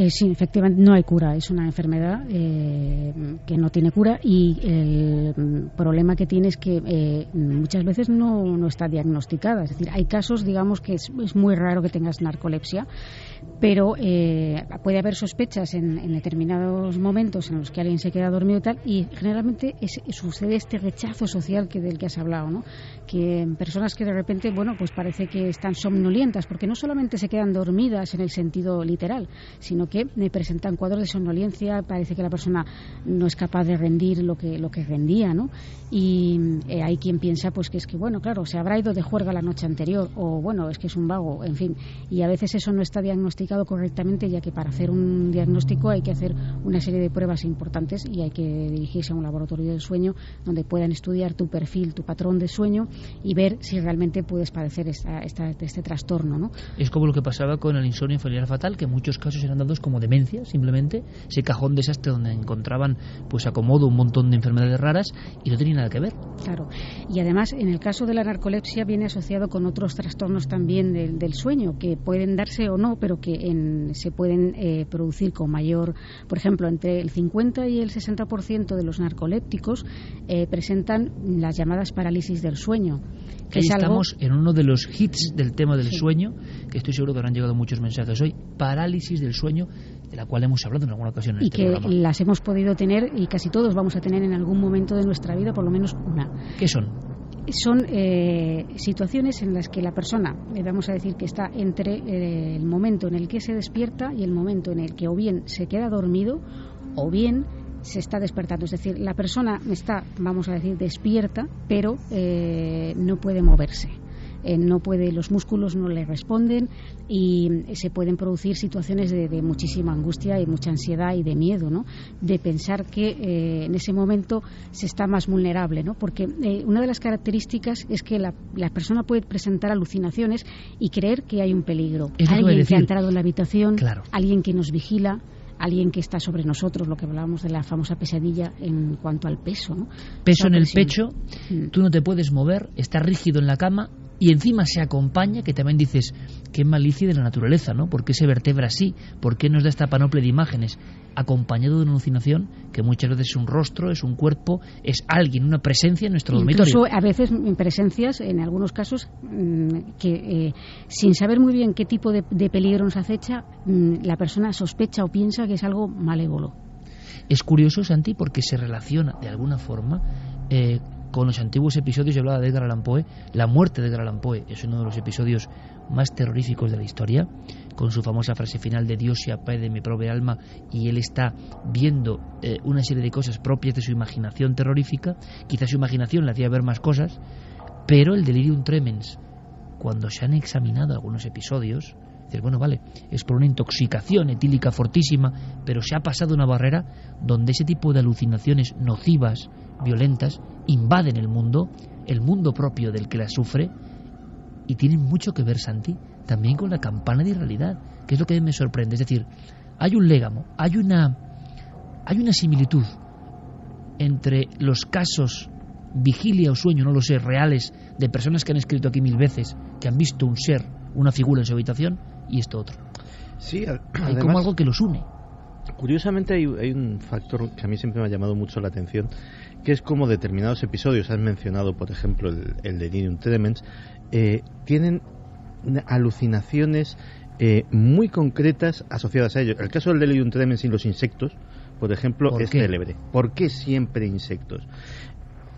Sí, efectivamente no hay cura, es una enfermedad que no tiene cura, y el problema que tiene es que muchas veces no está diagnosticada. Es decir, hay casos, digamos, que es muy raro que tengas narcolepsia, pero puede haber sospechas en determinados momentos en los que alguien se queda dormido y tal, y generalmente sucede este rechazo social del que has hablado, ¿no? Que en personas que de repente, bueno, pues parece que están somnolientas, porque no solamente se quedan dormidas en el sentido literal, sino que presentan cuadros de somnolencia, parece que la persona no es capaz de rendir lo que rendía, ¿no? Y hay quien piensa pues que es que, bueno, claro, se habrá ido de juerga la noche anterior, o bueno, es que es un vago, en fin, y a veces eso no está diagnosticado correctamente, ya que para hacer un diagnóstico hay que hacer una serie de pruebas importantes y hay que dirigirse a un laboratorio del sueño donde puedan estudiar tu perfil, tu patrón de sueño, y ver si realmente puedes padecer este trastorno, ¿no? Es como lo que pasaba con el insomnio familiar fatal, que en muchos casos eran dados como demencia, simplemente ese cajón desastre donde encontraban pues acomodo un montón de enfermedades raras y no tenía nada que ver. Claro, y además en el caso de la narcolepsia viene asociado con otros trastornos también del sueño, que pueden darse o no, pero que se pueden producir con mayor, por ejemplo, entre el 50 y el 60% de los narcolépticos presentan las llamadas parálisis del sueño. Que ahí estamos en uno de los hits del tema del sueño, que estoy seguro que habrán llegado muchos mensajes hoy, parálisis del sueño, de la cual hemos hablado en alguna ocasión en este programa. Y que las hemos podido tener, y casi todos vamos a tener en algún momento de nuestra vida por lo menos una. ¿Qué son? Son situaciones en las que la persona, vamos a decir que está entre el momento en el que se despierta y el momento en el que o bien se queda dormido o bien se está despertando. Es decir, la persona está, vamos a decir, despierta, pero no puede moverse. No puede, los músculos no le responden, y se pueden producir situaciones de muchísima angustia y mucha ansiedad y de miedo, ¿no? De pensar que en ese momento se está más vulnerable, ¿no? Porque una de las características es que la persona puede presentar alucinaciones y creer que hay un peligro. Alguien que ha entrado en la habitación, claro. Alguien que nos vigila, alguien que está sobre nosotros, lo que hablábamos de la famosa pesadilla en cuanto al peso, ¿no? Peso en el pecho, tú no te puedes mover, estás rígido en la cama, y encima se acompaña, que también dices, qué malicia de la naturaleza, ¿no? ¿Por qué se vertebra así? ¿Por qué nos da esta panoplia de imágenes? Acompañado de una alucinación que muchas veces es un rostro, es un cuerpo, es alguien, una presencia en nuestro dormitorio. Incluso a veces presencias, en algunos casos, que sin saber muy bien qué tipo de peligro nos acecha, la persona sospecha o piensa que es algo malévolo. Es curioso, Santi, porque se relaciona de alguna forma con los antiguos episodios. Yo hablaba de Edgar Allan Poe. La muerte de Edgar Allan Poe es uno de los episodios más terroríficos de la historia, con su famosa frase final de Dios se apiade de mi pobre alma, y él está viendo una serie de cosas propias de su imaginación terrorífica. Quizás su imaginación le hacía ver más cosas, pero el delirium tremens, cuando se han examinado algunos episodios, dices, bueno, vale, es por una intoxicación etílica fortísima, pero se ha pasado una barrera donde ese tipo de alucinaciones nocivas, violentas, invaden el mundo propio del que la sufre, y tienen mucho que ver, Santi, también con la campana de irrealidad, que es lo que a mí me sorprende. Es decir, hay un légamo, hay una similitud entre los casos vigilia o sueño, no lo sé, reales, de personas que han escrito aquí 1000 veces, que han visto un ser, una figura en su habitación, y esto otro. Sí, hay además, como algo que los une. Curiosamente hay un factor que a mí siempre me ha llamado mucho la atención, que es como determinados episodios, has mencionado por ejemplo el delirium tremens, tienen alucinaciones muy concretas asociadas a ello. El caso del delirium tremens y los insectos, por ejemplo, es célebre. ¿Por qué siempre insectos?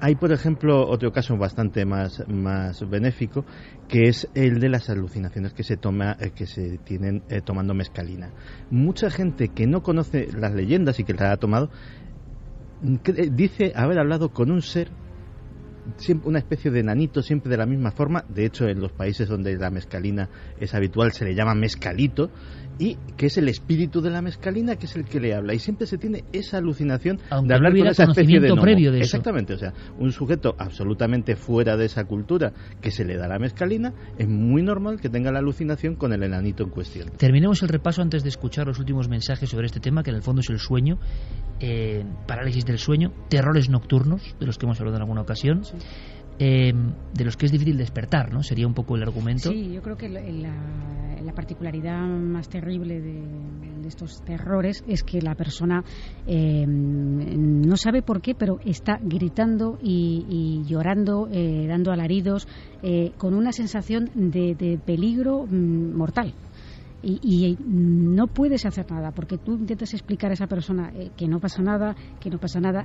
Hay, por ejemplo, otro caso bastante más benéfico, que es el de las alucinaciones que se tienen tomando mescalina. Mucha gente que no conoce las leyendas y que las ha tomado dice haber hablado con un ser, siempre una especie de enanito, siempre de la misma forma. De hecho, en los países donde la mescalina es habitual se le llama mescalito, y que es el espíritu de la mescalina que es el que le habla, y siempre se tiene esa alucinación de hablar con esa especie de gnomo. Previo de eso. Exactamente, o sea, un sujeto absolutamente fuera de esa cultura que se le da la mescalina, es muy normal que tenga la alucinación con el enanito en cuestión. Terminemos el repaso antes de escuchar los últimos mensajes sobre este tema, que en el fondo es el sueño, parálisis del sueño, terrores nocturnos, de los que hemos hablado en alguna ocasión. Sí. De los que es difícil despertar, ¿no? Sería un poco el argumento. Sí, yo creo que la particularidad más terrible de estos terrores es que la persona no sabe por qué, pero está gritando y llorando, dando alaridos, con una sensación de peligro mortal. Y no puedes hacer nada, porque tú intentas explicar a esa persona que no pasa nada,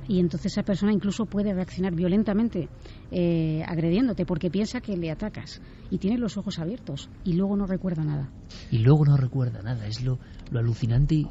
y entonces esa persona incluso puede reaccionar violentamente agrediéndote, porque piensa que le atacas y tiene los ojos abiertos y luego no recuerda nada. Es lo alucinante.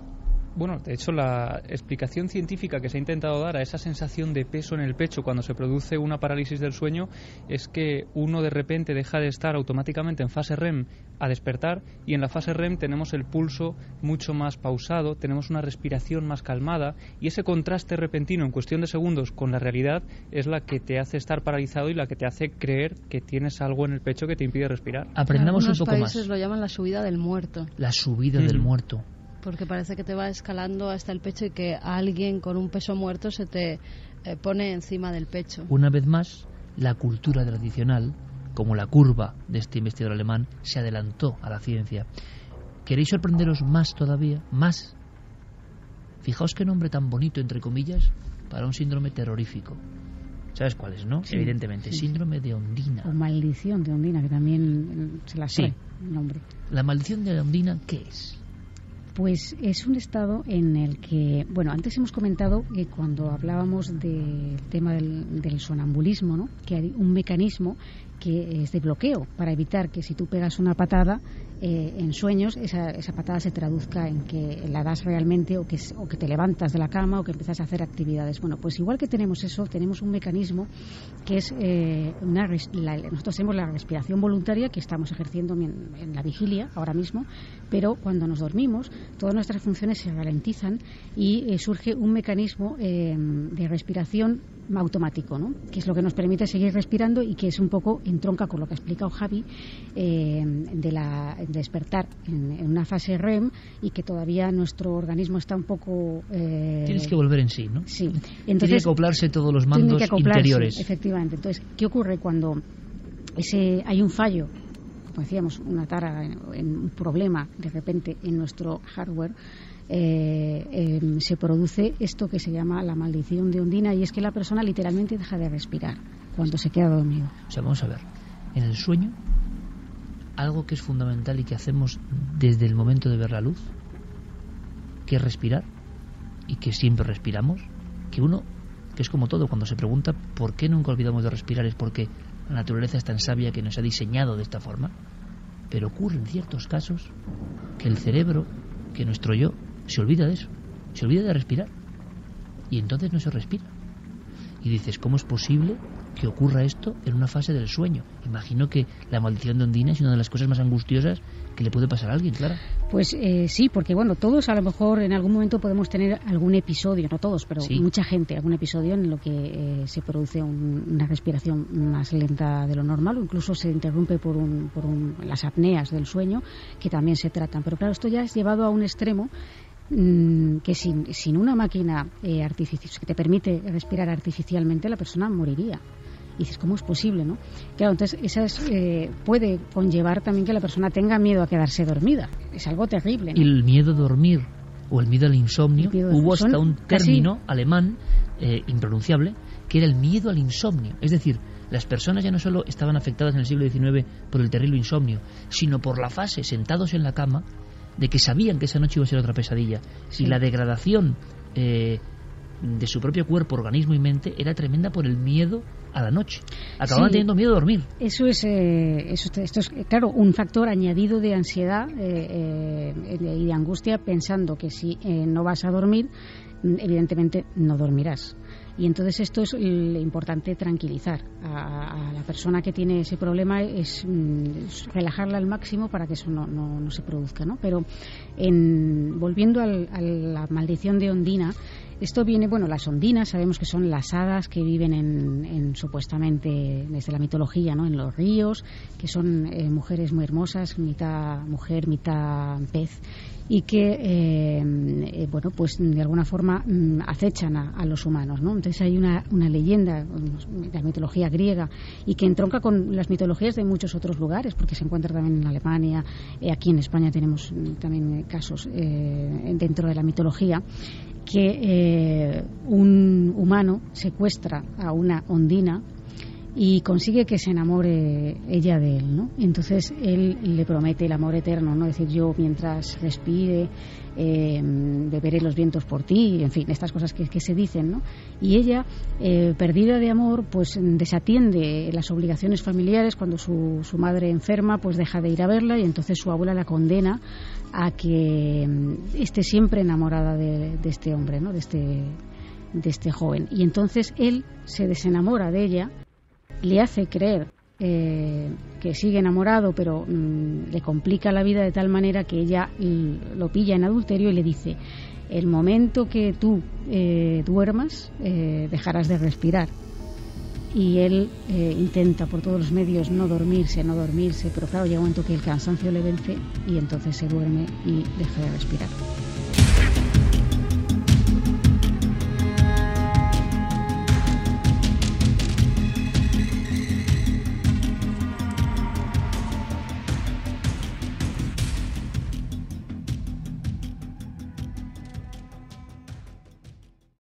Bueno, de hecho, la explicación científica que se ha intentado dar a esa sensación de peso en el pecho cuando se produce una parálisis del sueño es que uno de repente deja de estar automáticamente en fase REM a despertar, y en la fase REM tenemos el pulso mucho más pausado, tenemos una respiración más calmada, y ese contraste repentino en cuestión de segundos con la realidad es la que te hace estar paralizado y la que te hace creer que tienes algo en el pecho que te impide respirar. Aprendamos un poco más. En algunos países lo llaman la subida del muerto. La subida del muerto. Porque parece que te va escalando hasta el pecho y que alguien con un peso muerto se te pone encima del pecho. Una vez más, la cultura tradicional, como la curva de este investigador alemán, se adelantó a la ciencia. ¿Queréis sorprenderos más todavía? Más. Fijaos qué nombre tan bonito, entre comillas, para un síndrome terrorífico. ¿Sabes cuál es, no? Sí, evidentemente, sí. Síndrome de Ondina. O maldición de Ondina, que también se la sabe el nombre. ¿La maldición de Ondina qué es? Pues es un estado en el que, bueno, antes hemos comentado que cuando hablábamos del tema del sonambulismo, ¿no?, que hay un mecanismo que es de bloqueo para evitar que si tú pegas una patada en sueños, esa patada se traduzca en que la das realmente o que te levantas de la cama o que empiezas a hacer actividades. Bueno, pues igual que tenemos eso, tenemos un mecanismo que es nosotros tenemos la respiración voluntaria que estamos ejerciendo en la vigilia ahora mismo, pero cuando nos dormimos todas nuestras funciones se ralentizan y surge un mecanismo de respiración automático, ¿no?, que es lo que nos permite seguir respirando y que es un poco entronca con lo que ha explicado Javi de despertar en una fase REM y que todavía nuestro organismo está un poco tienes que volver en sí, ¿no? Sí. Entonces tiene que acoplarse todos los mandos interiores. Efectivamente. Entonces, ¿qué ocurre cuando hay un fallo, como decíamos, una tara, en un problema de repente en nuestro hardware? Se produce esto que se llama la maldición de Ondina, y es que la persona literalmente deja de respirar cuando se queda dormido. O sea, vamos a ver, en el sueño, algo que es fundamental y que hacemos desde el momento de ver la luz, que es respirar, y que siempre respiramos, que es como todo, cuando se pregunta por qué nunca olvidamos de respirar, es porque la naturaleza es tan sabia que nos ha diseñado de esta forma. Pero ocurre en ciertos casos que el cerebro, que nuestro yo, se olvida de eso, se olvida de respirar, y entonces no se respira. Y dices, ¿cómo es posible que ocurra esto en una fase del sueño? Imagino que la maldición de Ondina es una de las cosas más angustiosas que le puede pasar a alguien, Clara. Pues sí, porque bueno, todos a lo mejor en algún momento podemos tener algún episodio, no todos, pero sí, mucha gente, algún episodio en lo que se produce una respiración más lenta de lo normal, o incluso se interrumpe por las apneas del sueño, que también se tratan. Pero claro, esto ya es llevado a un extremo que sin una máquina artificial que te permite respirar artificialmente, la persona moriría. Y dices, ¿cómo es posible, no? Claro, entonces puede conllevar también que la persona tenga miedo a quedarse dormida. Es algo terrible, ¿no? Y el miedo a dormir o el miedo al insomnio, hubo hasta un término alemán impronunciable, que era el miedo al insomnio. Es decir, Las personas ya no solo estaban afectadas en el siglo XIX por el terrible insomnio, sino por la fase, sentados en la cama, de que sabían que esa noche iba a ser otra pesadilla. Y la degradación de su propio cuerpo, organismo y mente era tremenda por el miedo a la noche. Acababan teniendo miedo a dormir. Esto es, claro, un factor añadido de ansiedad y de angustia, pensando que si no vas a dormir, evidentemente no dormirás. Y entonces esto es lo importante, tranquilizar a la persona que tiene ese problema, es relajarla al máximo para que eso no se produzca, ¿no? Pero volviendo a la maldición de Ondina, esto viene, bueno, las ondinas sabemos que son las hadas que viven en supuestamente desde la mitología, ¿no? En los ríos, que son mujeres muy hermosas, mitad mujer, mitad pez, y que bueno, pues de alguna forma acechan a los humanos, ¿no? Entonces hay una leyenda de la mitología griega y que entronca con las mitologías de muchos otros lugares, porque se encuentra también en Alemania, aquí en España tenemos también casos dentro de la mitología, que un humano secuestra a una ondina y consigue que se enamore ella de él, ¿no? Entonces él le promete el amor eterno, ¿no? Es decir, yo mientras respire beberé los vientos por ti, en fin, estas cosas que se dicen, ¿no? Y ella, perdida de amor, pues desatiende las obligaciones familiares. Cuando su madre enferma, pues deja de ir a verla, y entonces su abuela la condena a que esté siempre enamorada de este hombre, ¿no? De este joven. Y entonces él se desenamora de ella, le hace creer que sigue enamorado, pero le complica la vida de tal manera que ella lo pilla en adulterio y le dice: el momento que tú duermas, dejarás de respirar. Y él intenta por todos los medios no dormirse, pero claro, llega un momento que el cansancio le vence y entonces se duerme y deja de respirar.